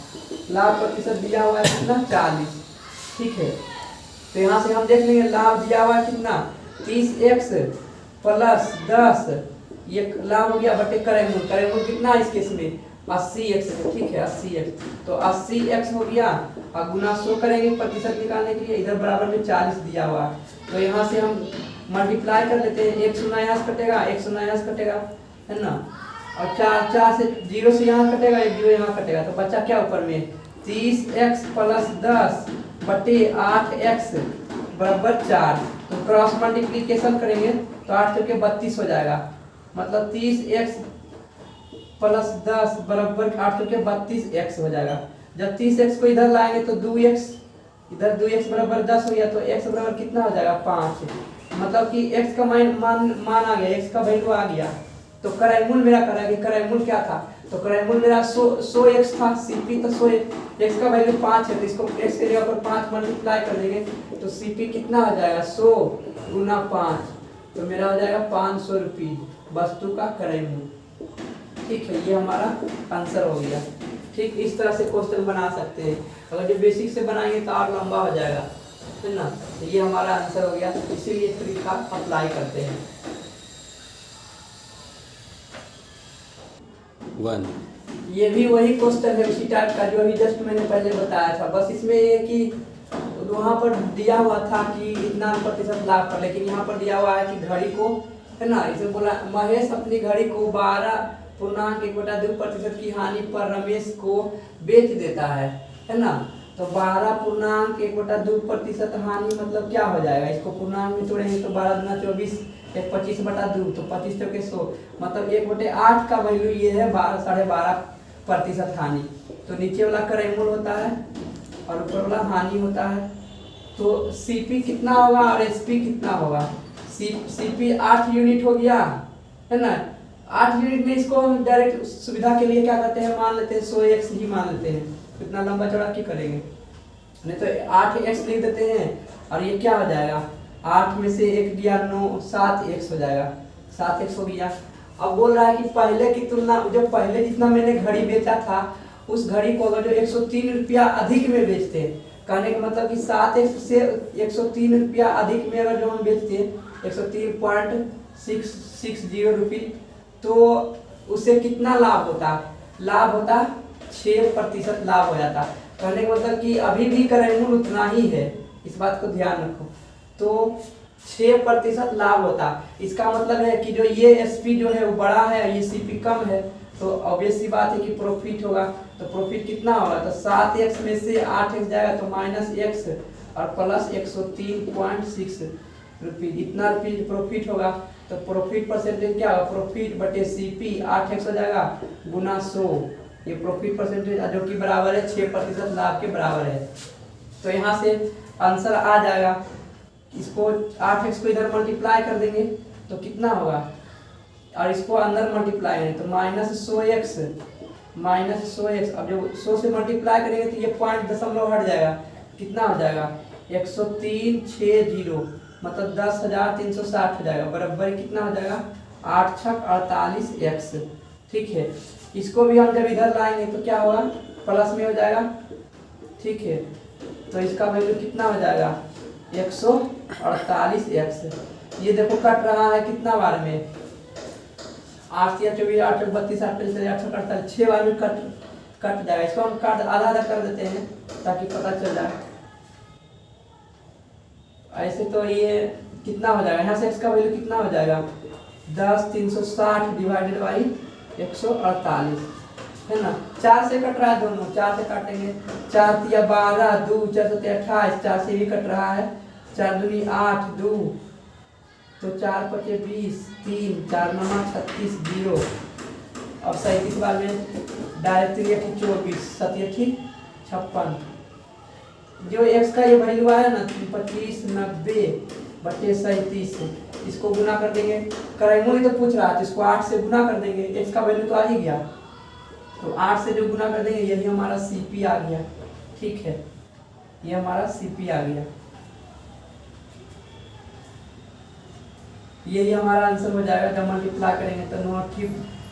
लाभ प्रतिशत दिया हुआ है कितना? 40, ठीक है। तो यहाँ से हम देख लेंगे लाभ दिया हुआ है कितना? 30x + 10, ये लाभ हो गया बटे क्रय मूल्य। क्रय मूल्य कितना है इस केस में? 80x, ठीक है, 80x। तो 80x हो गया और गुना 100 करेंगे प्रतिशत निकालने के लिए। इधर बराबर में 40 दिया हुआ है। तो यहाँ से हम मल्टीप्लाई कर लेते हैं। 1 शून्य यहाँ से कटेगा, 1 शून्य यहाँ से कटेगा, है ना। और 4 से 0 से यहाँ कटेगा, 1 0 यहाँ कटेगा। तो बच्चा क्या ऊपर में? 30x + 10 बटे 8x बराबर 4। तो क्रॉस मल्टीप्लीकेशन करेंगे तो 8 के 32 हो जाएगा। मतलब 30x प्लस 10 बराबर 8 के 32x हो जाएगा। जब 30x को इधर लाएंगे तो 2x, इधर 2x बराबर 10 हो गया, तो x बराबर कितना हो जाएगा 5। मतलब कि x का मान आ गया, x का वैल्यू आ गया। तो कराई मेरा करा कि कराई क्या था, तो कराई मेरा 100x था, cp तो 100 x का वैल्यू 5 है, तो इसको x के जगह पर 5 मल्टीप्लाई कर देंगे तो cp कितना हो जाएगा 100 गुना 5, तो मेरा हो जाएगा 500 रुपये वस्तु का कराई मूल्य। ठीक है, ये हमारा आंसर हो गया। ठीक, इस तरह से क्वेश्चन बना सकते हैं। अगर जो बेसिक से बनाएंगे तो और लंबा हो जाएगा, है ना। तो ये हमारा आंसर हो गया, इसीलिए तरीका अप्लाई करते हैं। 1 ये भी वही क्वेश्चन है उसी टाइप का जो अभी जस्ट मैंने पहले बताया था, बस इसमें ये कि वहाँ पर दिया हुआ था कि इतना प्रतिशत लाभ पर, लेकिन यहाँ पर दिया हुआ है कि घड़ी को, है ना, इसे बोला महेश अपनी घड़ी को 12.1/2% की हानि पर रमेश को बेच देता है ना। तो 12.1/2% हानि मतलब क्या हो जाएगा, इसको पूर्णांक में तोड़ेंगे तो 12 दूना 24, 25/2, तो 25 चौके 100, मतलब 1/8 का वैल्यू ये है 12.5% हानि। तो नीचे वाला कराई मूल होता है और ऊपर वाला हानि होता है। तो सीपी कितना होगा और एसपी कितना होगा, सीपी 8 यूनिट हो गया, है ना। 8 यूनिट में इसको हम डायरेक्ट सुविधा के लिए क्या करते हैं, मान लेते हैं 100x ही मान लेते हैं, इतना लंबा चौड़ा क्यों करेंगे, नहीं तो 8x लिख देते हैं और ये क्या हो जाएगा 8 में से 1 दिया 9, 7x हो जाएगा, 7x हो गया। अब बोल रहा है कि पहले की तुलना, जो पहले जितना मैंने घड़ी बेचा था उस घड़ी को अगर जो 103 रुपया अधिक में बेचते हैं, कहने का मतलब कि 7x से 103 रुपया अधिक में अगर जो हम बेचते हैं 103.660 रुपये, तो उससे कितना लाभ होता, लाभ होता 6% लाभ हो जाता। कहने का मतलब कि अभी भी कराई मूल उतना ही है, इस बात को ध्यान रखो। तो 6% लाभ होता, इसका मतलब है कि जो ये एसपी जो है वो बड़ा है, ये सीपी कम है, तो ऑब्वियस सी बात है कि प्रॉफिट होगा। तो प्रॉफिट कितना होगा, तो 7x में से 8x जाएगा तो -x और प्लस 103.6 रुपये, इतना रुपये प्रॉफिट होगा। तो प्रॉफिट परसेंटेज क्या होगा, प्रॉफिट बटे सीपी 8x हो जाएगा गुना 100, ये प्रॉफिट परसेंटेज जो कि बराबर है 6% लाभ के बराबर है। तो यहाँ से आंसर आ जाएगा, इसको 8x को इधर मल्टीप्लाई कर देंगे तो कितना होगा, और इसको अंदर मल्टीप्लाई है तो -100x, अब जब 100 से मल्टीप्लाई करेंगे तो ये पॉइंट दशमलव हट जाएगा, कितना हो जाएगा 10360, मतलब 10,360 हो जाएगा, बराबर कितना हो जाएगा 8 छक 48x। ठीक है, इसको भी हम जब इधर लाएंगे तो क्या होगा, प्लस में हो जाएगा। ठीक है, तो इसका वैल्यू कितना हो जाएगा 148x। ये देखो कट रहा है कितना बार में, 8 या 24, 8 32, 8 48, 6 बार में कट जाएगा। इसको हम काट आधा कर देते हैं ताकि पता चल जाए। ऐसे तो ये कितना हो जाएगा, यहाँ से x का वैल्यू कितना हो जाएगा 10,360 डिवाइडेड बाई 148, है ना। 4 से कट रहा है दोनों, 4 से काटेंगे, 4 तिया 12, 2 4 7 28, 4 से भी कट रहा है, 4 दूनी 8, 2 तो 4 5 20, 3 4 9 36 0। अब 37 बार में डायरेक्ट 24, 7 56, जो x का ये वैल्यू है ना 2590 बटे 37, इसको गुना कर देंगे, कराई मूल तो पूछ रहा था, इसको 8 से गुना कर देंगे, x का वैल्यू तो आ ही गया, तो 8 से जो गुना कर देंगे यही हमारा सीपी आ गया। ठीक है, ये हमारा सीपी आ गया, यही हमारा आंसर हो जाएगा। जब मल्टीप्लाई करेंगे तो नोट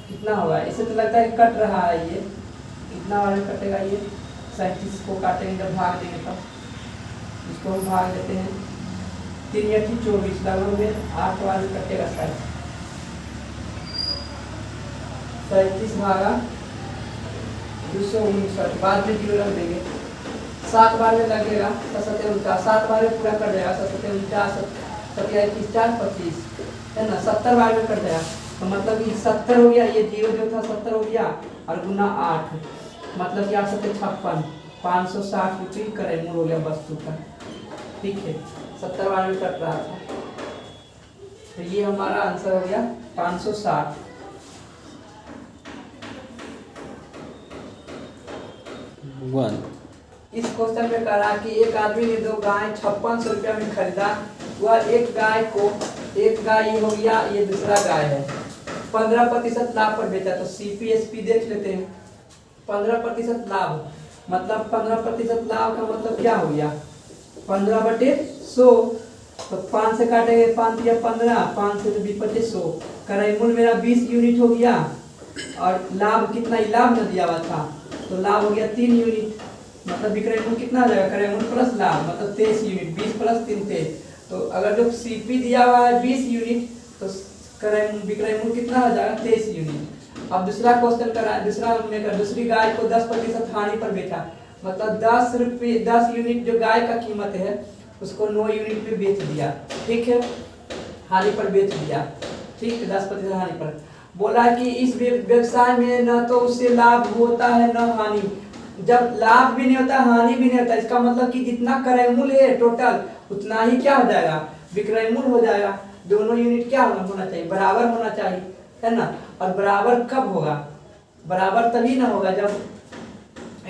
कितना होगा, इसे तो लगता है कट रहा है, ये कितना बार में कटेगा, ये 37 को काटेंगे जब भाग देंगे तब, इसको हम भाग देते हैं, 3 या 24 लगभग में 8 बार में कटेगा शायद, 37 भागा 259, बाद में 0 रख देंगे, 7 बार में लगेगा, 7 बार में पूरा कर जाएगा, 49 27 4 25, है ना, 70 बार में कट जाएगा, तो मतलब कि 70 हो गया, ये 0 जो था 70 हो गया और गुना 8, मतलब कि 8 7 56, 560 रुपये कराई मूल हो गया वस्तु का। ठीक है, 70 बार में कट रहा था। तो ये हमारा आंसर हो गया 560। इस क्वेश्चन में कह रहा कि एक आदमी ने 2 गाय 5600 रुपया में खरीदा। वह एक गाय ये हो गया, ये दूसरा गाय है, 15% लाभ पर बेचा। तो CPSP देख लेते हैं। 15% लाभ मतलब 15% लाभ का मतलब क्या हो गया, 15/100। तो 5 से काटेंगे, 5 या 15, 5 से 25 100। क्रय मूल्य मेरा 20 यूनिट हो गया और लाभ कितना, लाभ न दिया हुआ था तो लाभ हो गया 3 यूनिट। मतलब विक्रय मूल्य कितना आ जाएगा, क्रय मूल्य प्लस लाभ मतलब 23 यूनिट। 20 + 3 23। तो अगर जो CP दिया हुआ है 20 यूनिट तो विक्रय मूल्य कितना आ जाएगा, 23 यूनिट। अब दूसरा क्वेश्चन करा, दूसरी गाय को 10% हानि पर बेचा। मतलब 10 यूनिट जो गाय का कीमत है उसको 9 यूनिट में बेच दिया। ठीक है, हानि पर बेच दिया। ठीक है, 10% हानि पर। बोला कि इस व्यवसाय में न तो उससे लाभ होता है न हानि। जब लाभ भी नहीं होता, हानि भी नहीं होता, इसका मतलब कि जितना क्रय मूल्य है टोटल उतना ही क्या हो जाएगा, विक्रय मूल्य हो जाएगा। दोनों यूनिट क्या होना चाहिए, बराबर होना चाहिए, है ना। और बराबर कब होगा, बराबर तभी ना होगा जब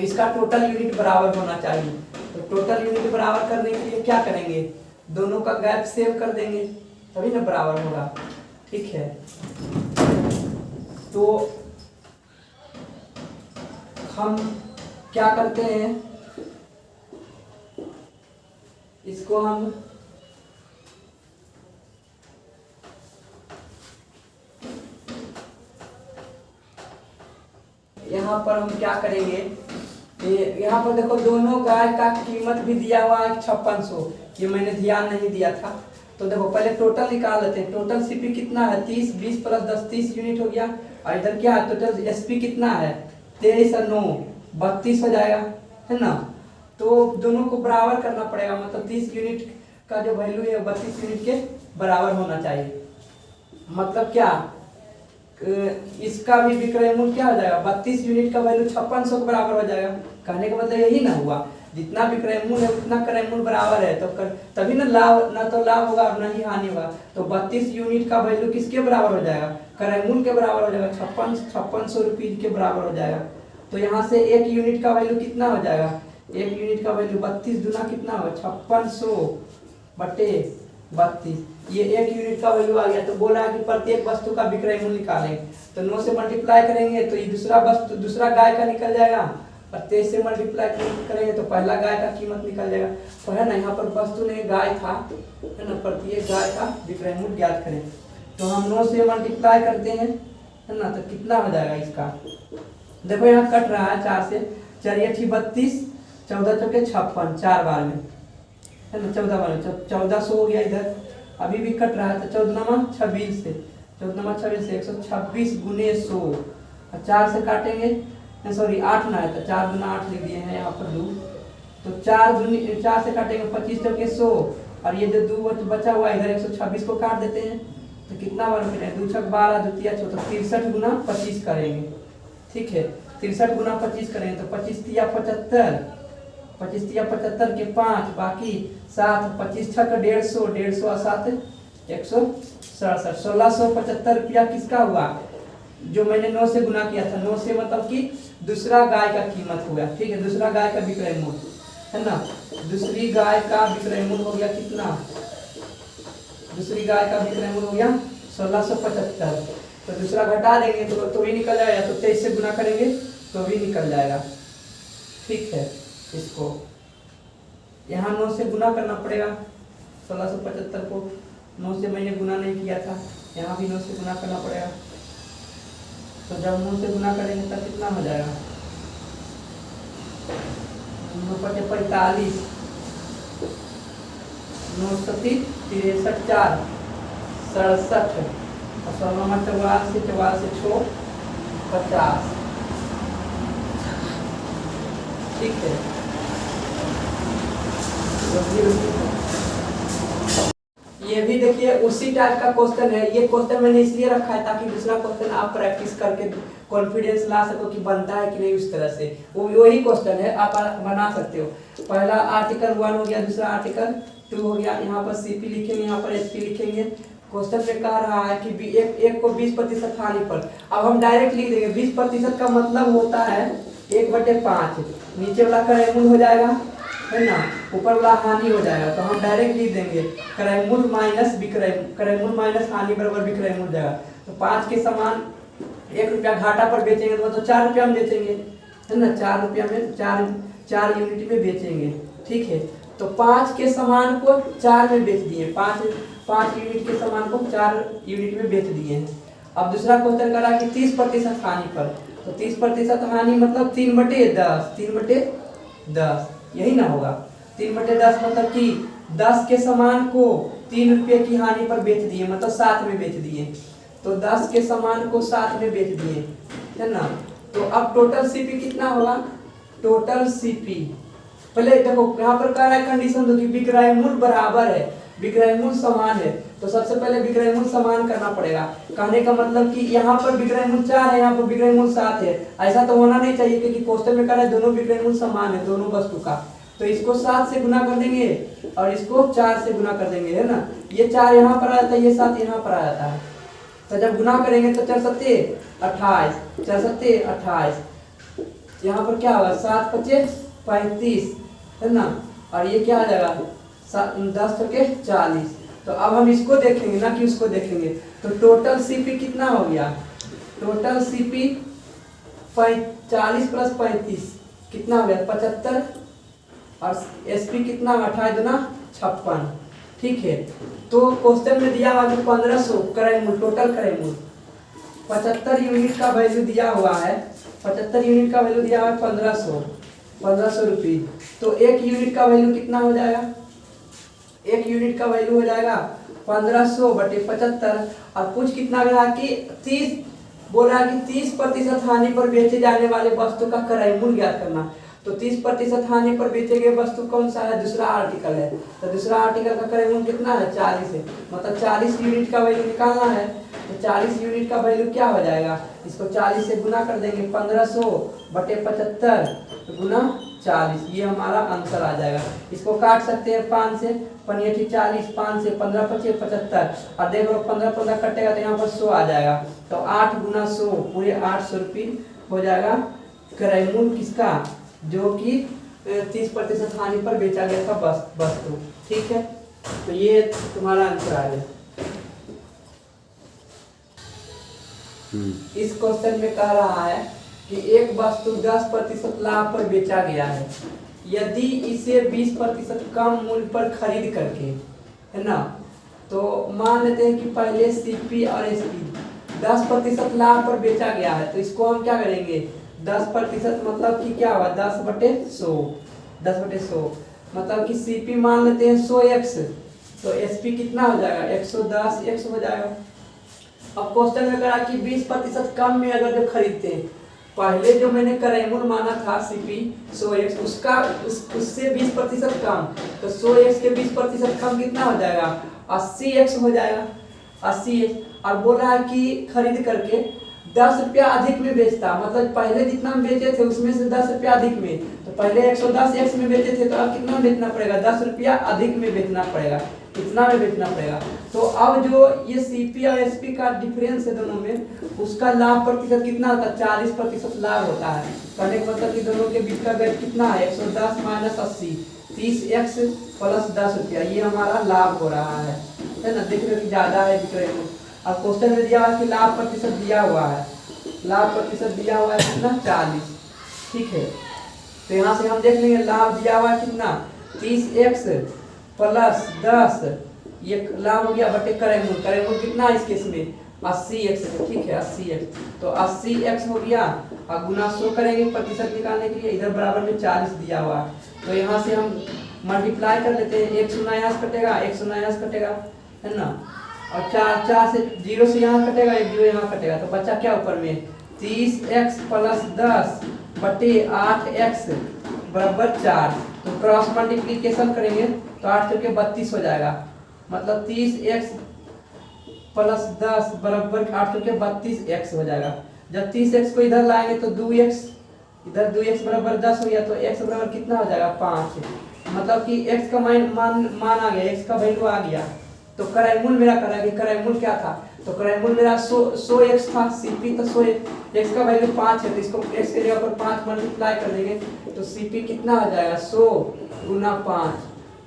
इसका टोटल यूनिट बराबर होना चाहिए। तो टोटल यूनिट बराबर करने के लिए क्या करेंगे, दोनों का गैप सेव कर देंगे तभी ना बराबर होगा। ठीक है, तो हम क्या करते हैं, इसको हम यहाँ पर हम क्या करेंगे, यहाँ पर देखो दोनों गाय का कीमत भी दिया हुआ है 5600। ये मैंने ध्यान नहीं दिया था। तो देखो पहले टोटल निकाल लेते हैं। टोटल CP कितना है, 30, 20 + 10 30 यूनिट हो गया। और इधर क्या है, टोटल SP कितना है, 23 और 9 32 हो जाएगा, है ना। तो दोनों को बराबर करना पड़ेगा। मतलब 30 यूनिट का जो वैल्यू है 32 यूनिट के बराबर होना चाहिए। मतलब क्या, इसका भी विक्रय मूल्य क्या हो जाएगा, 32 यूनिट का वैल्यू 5600 के बराबर हो जाएगा। कहने का मतलब यही ना हुआ, जितना विक्रय मूल्य है उतना क्रय मूल्य बराबर है तो तभी ना लाभ, ना तो लाभ होगा और ना ही हानि होगा। तो 32 यूनिट का वैल्यू किसके बराबर हो जाएगा, क्रय मूल्य के बराबर हो जाएगा, 5600 रुपीज के बराबर हो जाएगा। तो यहाँ से 1 यूनिट का वैल्यू कितना हो जाएगा, 1 यूनिट का वैल्यू 32 दूना कितना होगा, 5600/32। ये 1 यूनिट का वैल्यू आ गया। तो बोला है कि प्रत्येक वस्तु का विक्रय मूल्य निकालें। तो 9 से मल्टीप्लाई करेंगे तो ये दूसरा गाय का निकल जाएगा। और 23 से मल्टीप्लाई करेंगे तो पहला गाय का कीमत निकल जाएगा। तो है ना, यहाँ पर वस्तु ने गाय था, है ना, प्रत्येक गाय का विक्रय मूल्य ज्ञात करें। तो हम 9 से मल्टीप्लाई करते हैं, है ना, तो कितना हो जाएगा इसका, देखो यहाँ कट रहा है 4 से, 4 × 32, 14 × 56, 4 बार में, है ना, 14 बार में 1400 हो गया। इधर अभी भी कट रहा है तो 14 × 26 से 126 गुने 100। 4 से काटेंगे, सॉरी 8 ना है तो 4 दूना 8 लिख दिए हैं यहाँ पर 2। तो 4 से काटेंगे 25 × 100 और ये जो 2 बचा हुआ इधर 126 को काट देते हैं तो कितना बार मिलेगा, 2 × 12 2 × 4 तो 63 गुना 25 करेंगे। ठीक है, 63 गुना 25 करेंगे तो 25 × 75, 25 × 75 के 5 बाकी 7, 25 × 6 150, 150 और 7 167, 1675 रुपया किसका हुआ, जो मैंने 9 से गुना किया था। 9 से मतलब कि दूसरा गाय का कीमत हो गया। ठीक है, दूसरा गाय का विक्रय मूल्य, है ना, दूसरी गाय का विक्रय मूल्य हो गया कितना, दूसरी गाय का विक्रय मूल्य हो गया 1675। तो दूसरा घटा देंगे तो भी निकल जाएगा, तो 23 से गुना करेंगे तो भी निकल जाएगा। ठीक है, इसको यहाँ 9 से गुना करना पड़ेगा 1675 को। 9 से मैंने गुना नहीं किया था, यहाँ भी 9 से गुना करना पड़ेगा। तो जब 9 से गुना करेंगे तब कितना हो जाएगा, 9 × 45, 9 × 63 63 4 67 और 16 × 44 44 से 6 50। ठीक है, ये भी देखिए उसी टाइप का क्वेश्चन है। ये क्वेश्चन मैंने इसलिए रखा है ताकि दूसरा क्वेश्चन आप प्रैक्टिस करके कॉन्फिडेंस ला सको कि बनता है कि नहीं उस तरह से। वो वही क्वेश्चन है, आप बना सकते हो। पहला आर्टिकल 1 हो गया, दूसरा आर्टिकल 2 हो गया। यहाँ पर CP लिखेंगे, यहाँ पर SP लिखेंगे, क्वेश्चन में कह रहा है कि एक को 20% हानि पर। अब हम डायरेक्ट लिख देंगे 20% का मतलब होता है 1/5। नीचे वाला क्रयमूल हो जाएगा, है ना, ऊपर वाला हानि हो जाएगा। तो हम डायरेक्ट लिख देंगे क्रयमूल माइनस क्रयमूल माइनस हानि बराबर विक्रयमूल जाएगा। तो 5 के समान 1 रुपया घाटा पर बेचेंगे तो 4 रुपया में बेचेंगे, है ना, 4 रुपया में 4 यूनिट में बेचेंगे। ठीक है, तो 5 के समान को 4 में बेच दिए, 5 यूनिट के समान को 4 यूनिट में बेच दिए हैं। अब दूसरा क्वेश्चन करा कि 30% हानि पर। तो 30% हानि मतलब 3/10, 3/10 यही ना होगा। 3/10 मतलब कि 10 के समान को 3 रुपये की हानि पर बेच दिए, मतलब 7 में बेच दिए। तो 10 के समान को 7 में बेच दिए, है ना। तो अब टोटल सीपी कितना होगा? टोटल सीपी पहले देखो यहाँ पर कह रहा है कंडीशन दो कि विक्रय मूल्य बराबर है, विक्रय मूल्य समान है। तो सबसे पहले विक्रय मूल्य समान करना पड़ेगा। कहने का मतलब कि यहाँ पर विक्रय मूल्य 4 है, यहाँ पर विक्रय मूल्य 7 है। ऐसा तो होना नहीं चाहिए क्योंकि क्वेश्चन में कह रहा है दोनों विक्रय मूल्य समान है दोनों वस्तु का। तो इसको 7 से गुना कर देंगे और इसको 4 से गुना कर देंगे, है ना। ये 4 यहाँ पर आ जाता है, ये 7 यहाँ पर आ जाता है। तो जब गुना करेंगे तो 4 7 28, 4 7 28, यहाँ पर क्या होगा 7 5 35, है ना। और ये क्या आ जाएगा 10 × 40। तो अब हम इसको देखेंगे ना कि उसको देखेंगे। तो टोटल सीपी कितना हो गया? टोटल सीपी 40 + 35 कितना हो गया 75, और एसपी कितना 28 दूना 56। ठीक है, तो क्वेश्चन में दिया हुआ कि 1500 क्रय मूल्य, टोटल क्रय मूल्य 75 यूनिट का वैल्यू दिया हुआ है। 75 यूनिट का वैल्यू दिया हुआ है 1500 रुपये। तो 1 यूनिट का वैल्यू कितना हो जाएगा? 1 यूनिट का वैल्यू हो जाएगा 1500/75। और कुछ कितना रहा कि 30 बोल रहा है कि 30% हानि पर बेचे जाने वाले वस्तु का क्रय मूल्य ज्ञात करना। तो 30% हानि पर बेचे गए वस्तु कौन सा है? दूसरा आर्टिकल है। तो दूसरा आर्टिकल का क्रय मूल्य कितना है? 40 है, मतलब 40 यूनिट का वैल्यू निकालना है। तो 40 यूनिट का वैल्यू क्या हो जाएगा? इसको 40 से गुना कर देंगे, 1500/75 गुना 40, ये हमारा आंसर आ जाएगा। इसको काट सकते हैं 5 से, 5 40, 5 से 15 5 75, और देख लो 15 15 कटेगा तो यहाँ पर 100 आ जाएगा। तो 8 × 100 पूरे 800 रुपये हो जाएगा क्रय मूल्य किसका? जो कि 30% हानि पर बेचा गया था वस्तु। ठीक है, तो ये तुम्हारा आंसर आ गया। इस क्वेश्चन में कह रहा है कि एक वस्तु 10% लाभ पर बेचा गया है, यदि इसे 20% कम मूल्य पर खरीद करके, है ना। तो मान लेते हैं कि पहले सीपी और एसपी 10% लाभ पर बेचा गया है। तो इसको हम क्या करेंगे? 10% मतलब कि क्या हुआ 10/100, 10/100 मतलब कि सीपी मान लेते हैं 100x, तो एसपी कितना हो जाएगा 110x हो जाएगा। अब क्वेश्चन में करा कि 20% कम में अगर जो खरीदते हैं, पहले जो मैंने क्रय मूल्य माना था सीपी 100x, उससे 20% कम, तो 100x के 20% कम कितना हो जाएगा 80x हो जाएगा, 80x। और बोल रहा है कि खरीद करके 10 रुपया अधिक में बेचता, मतलब पहले जितना हम बेचे थे उसमें से 10 रुपया अधिक में। तो पहले 110x में बेचे थे, तो अब कितना बेचना पड़ेगा 10 रुपया अधिक में बेचना पड़ेगा, कितना में बेचना पड़ेगा। तो अब जो ये सीपी और एसपी का डिफरेंस है दोनों में, उसका लाभ प्रतिशत कितना होता है 40% लाभ होता है। कहने का मतलब कि दोनों के बीच का गैप कितना है 110 - 80, 30x + 10 रुपया, ये हमारा लाभ हो रहा है ना। देख रहे हो कि ज्यादा है विक्रय मूल्य। अब क्वेश्चन में दिया हुआ है कि लाभ प्रतिशत दिया हुआ है, लाभ प्रतिशत दिया हुआ है कितना 40। ठीक है, तो यहाँ से हम देख लेंगे लाभ दिया हुआ है कितना 30x + 10, ये लाभ हो गया बटे क्रय मूल्य। क्रय मूल्य कितना है इस केस में 80x है। ठीक है, 80x, तो 80x हो गया और गुना 100 करेंगे प्रतिशत निकालने के लिए। इधर बराबर में 40 दिया हुआ है, तो यहाँ से हम मल्टीप्लाई कर लेते हैं। 1 0 यहाँ से कटेगा, 1 0 यहाँ से कटेगा, है ना। और 4 से 0 से यहाँ कटेगा, 1 0 यहाँ कटेगा, तो बचा क्या ऊपर में 30x + 10 बटे 8x बराबर 4। तो क्रॉस मल्टीप्लीकेशन करेंगे तो 8 × 32 हो जाएगा, मतलब 30x + 10 बराबर 8 × 32x हो जाएगा। जब 30x को इधर लाएंगे तो 2x, इधर 2x बराबर 10 हो गया, तो x बराबर कितना हो जाएगा 5। मतलब कि x का मान आ गया, x का वैल्यू आ गया, तो क्रय मूल मेरा करा कि क्रय मूल क्या था, तो क्रय मूल मेरा 100 एक्स था, सीपी तो 100 एक्स का वैल्यू 5 है, तो इसको एक्स के जगह पर 5 मल्टीप्लाई कर देंगे तो सीपी कितना हो जाएगा 100 गुना 5,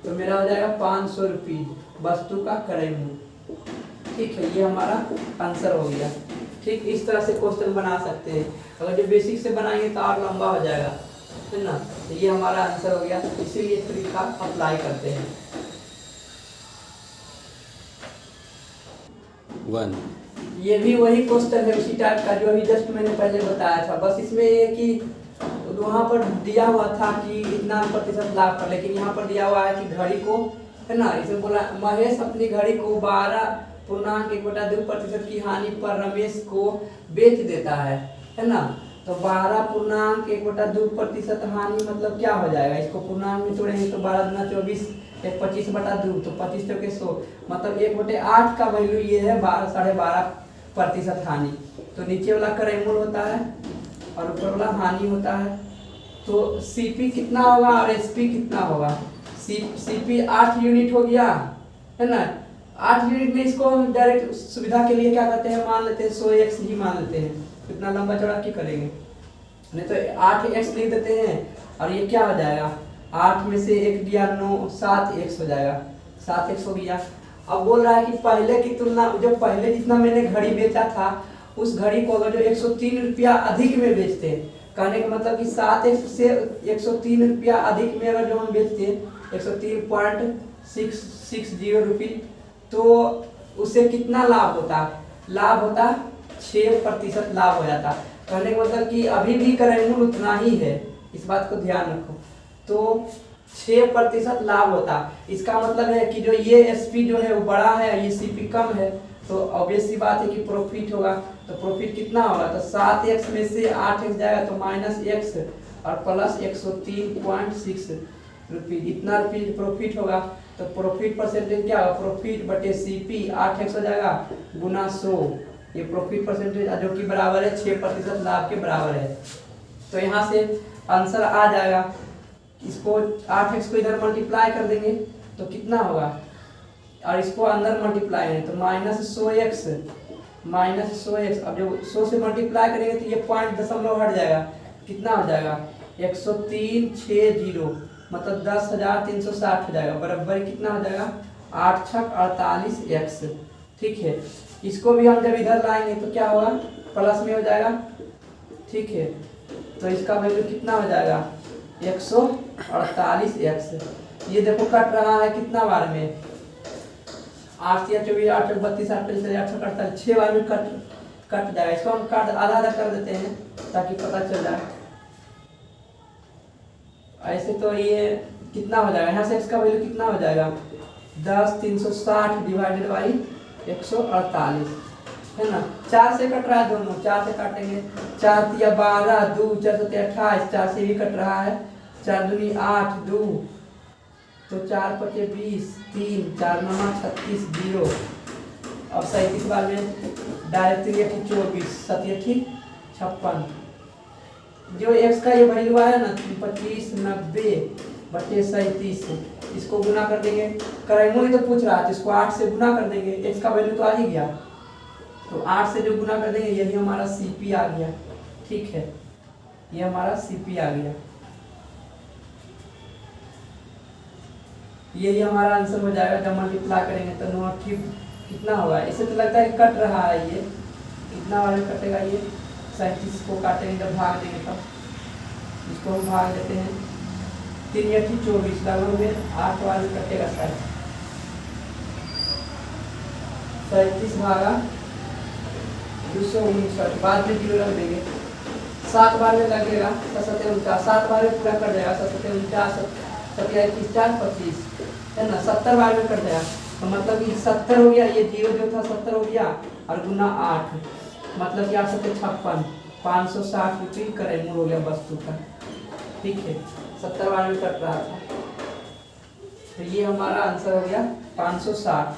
तो मेरा हो जाएगा 500 रुपये वस्तु का क्रय मूल। ठीक है, ये हमारा आंसर हो गया। ठीक, इस तरह से क्वेश्चन बना सकते हैं। अगर जो बेसिक से बनाएंगे तो और लंबा हो जाएगा, है ना। तो ये हमारा आंसर हो गया, इसीलिए तरीका अप्लाई करते हैं। 1 ये भी वही क्वेश्चन है उसी टाइप का जो अभी जस्ट मैंने पहले बताया था, बस इसमें ये कि वहाँ पर दिया हुआ था कि इतना प्रतिशत लाभ पर, लेकिन यहाँ पर दिया हुआ है कि घड़ी को, है ना, इसमें बोला महेश अपनी घड़ी को 12.1/2% की हानि पर रमेश को बेच देता है ना। तो 12.1/2% हानि मतलब क्या हो जाएगा, इसको पूर्णांक में तोड़ेंगे तो 12 दूना 24, 25/2 तो 25 चौके 100, मतलब 1/8 का वैल्यू ये है 12.5% हानि। तो नीचे वाला क्रय मूल होता है और ऊपर वाला हानि होता है। तो सीपी कितना होगा और एसपी कितना होगा, सीपी 8 यूनिट हो गया, है ना। 8 यूनिट में इसको हम डायरेक्ट सुविधा के लिए क्या करते हैं, मान लेते हैं 100 एक्स ही मान लेते हैं, इतना लंबा चौड़ा क्यों करेंगे, नहीं तो 8 एक्स लिख देते हैं और ये क्या हो जाएगा 8 में से 1 दिया 9, 7 एक्स हो जाएगा, 7 एक्स हो गया। अब बोल रहा है कि पहले की तुलना, जो पहले जितना मैंने घड़ी बेचा था उस घड़ी को अगर जो 103 रुपया अधिक में बेचते हैं, कहने का मतलब कि 7 एक्स से 103 रुपया अधिक में अगर जो हम बेचते हैं 103.660 रुपये, तो उससे कितना लाभ होता, लाभ होता 6% लाभ हो जाता। कहने का मतलब कि अभी भी क्रय मूल उतना ही है, इस बात को ध्यान रखो। तो 6% लाभ होता, इसका मतलब है कि जो ये एसपी जो है वो बड़ा है, ये सीपी कम है, तो ऑब्वियस सी बात है कि प्रॉफिट होगा। तो प्रॉफिट कितना होगा, तो 7 एक्स में से 8 एक्स जाएगा तो माइनस एक्स और प्लस 103.6 रुपये, इतना रुपये प्रॉफिट होगा। तो प्रॉफिट परसेंटेज क्या होगा, प्रॉफिट बटे सीपी 8 एक्स हो जाएगा गुना 100, ये प्रॉफिट परसेंटेज जो कि बराबर है 6% लाभ के बराबर है। तो यहाँ से आंसर आ जाएगा, इसको 8 एक्स को इधर मल्टीप्लाई कर देंगे तो कितना होगा, और इसको अंदर मल्टीप्लाई है तो -100 एक्स, अब जो 100 से मल्टीप्लाई करेंगे तो ये पॉइंट दशमलव हट जाएगा, कितना हो जाएगा 10360, मतलब 10,360 हो जाएगा, बराबर कितना हो जाएगा 8 छक 48 एक्स। ठीक है, इसको भी हम जब इधर लाएंगे तो क्या होगा, प्लस में हो जाएगा। ठीक है, तो इसका वैल्यू कितना हो जाएगा 148 एक्स। ये देखो कट रहा है कितना बार में, 8 या 24, 8 32, 8 48, 6 बार में कट जाएगा। इसको हम काट आधा आधा कर देते हैं ताकि पता चल जाए। ऐसे तो ये कितना हो जाएगा, यहाँ से इसका वैल्यू कितना हो जाएगा 10,360 डिवाइडेड बाई 148, है ना। 4 से कट रहा है दोनों, 4 से काटेंगे, 4 तिया 12, 2 4 7 28, 4 से भी कट रहा है, 4 दूनी 8, 2 तो 4 पचे 20, 3 4 9 36 0। अब 37 बार में डायरेक्ट 24, 37 56, जो एक्स का ये वैल्यू आया ना 25 90 बटे 37, इसको गुना कर देंगे, क्रय मूल्य तो पूछ रहा है तो इसको 8 से गुना कर देंगे, एक्स का वैल्यू तो आ ही गया, तो 8 से जो गुना कर देंगे यही हमारा सीपी आ गया। ठीक है, ये हमारा सीपी आ गया, यही हमारा आंसर हो जाएगा। जब मल्टीप्लाई करेंगे तो 9 कितना होगा, इसे तो लगता है कट रहा है, ये कितना बार कटेगा, ये 37 को काटेंगे जब भाग देंगे तब, इसको हम भाग देते हैं 3 या 24, लगभग में 8 बार में कटेगा शायद, 37 भागा 259, बाद में 0 रख देंगे, 7 बार में लगेगा 7 7 बार में पूरा कर जाएगा, 7 21 4 25, है ना, 70 बार में कट जाएगा, तो मतलब कि 70 हो गया, ये 0 जो था 70 हो गया और गुना 8, मतलब कि 8 7 56, 560 रुपये क्रय मूल हो गया वस्तु का। ठीक है, 70 बार में कट रहा था, तो ये हमारा आंसर हो गया 560।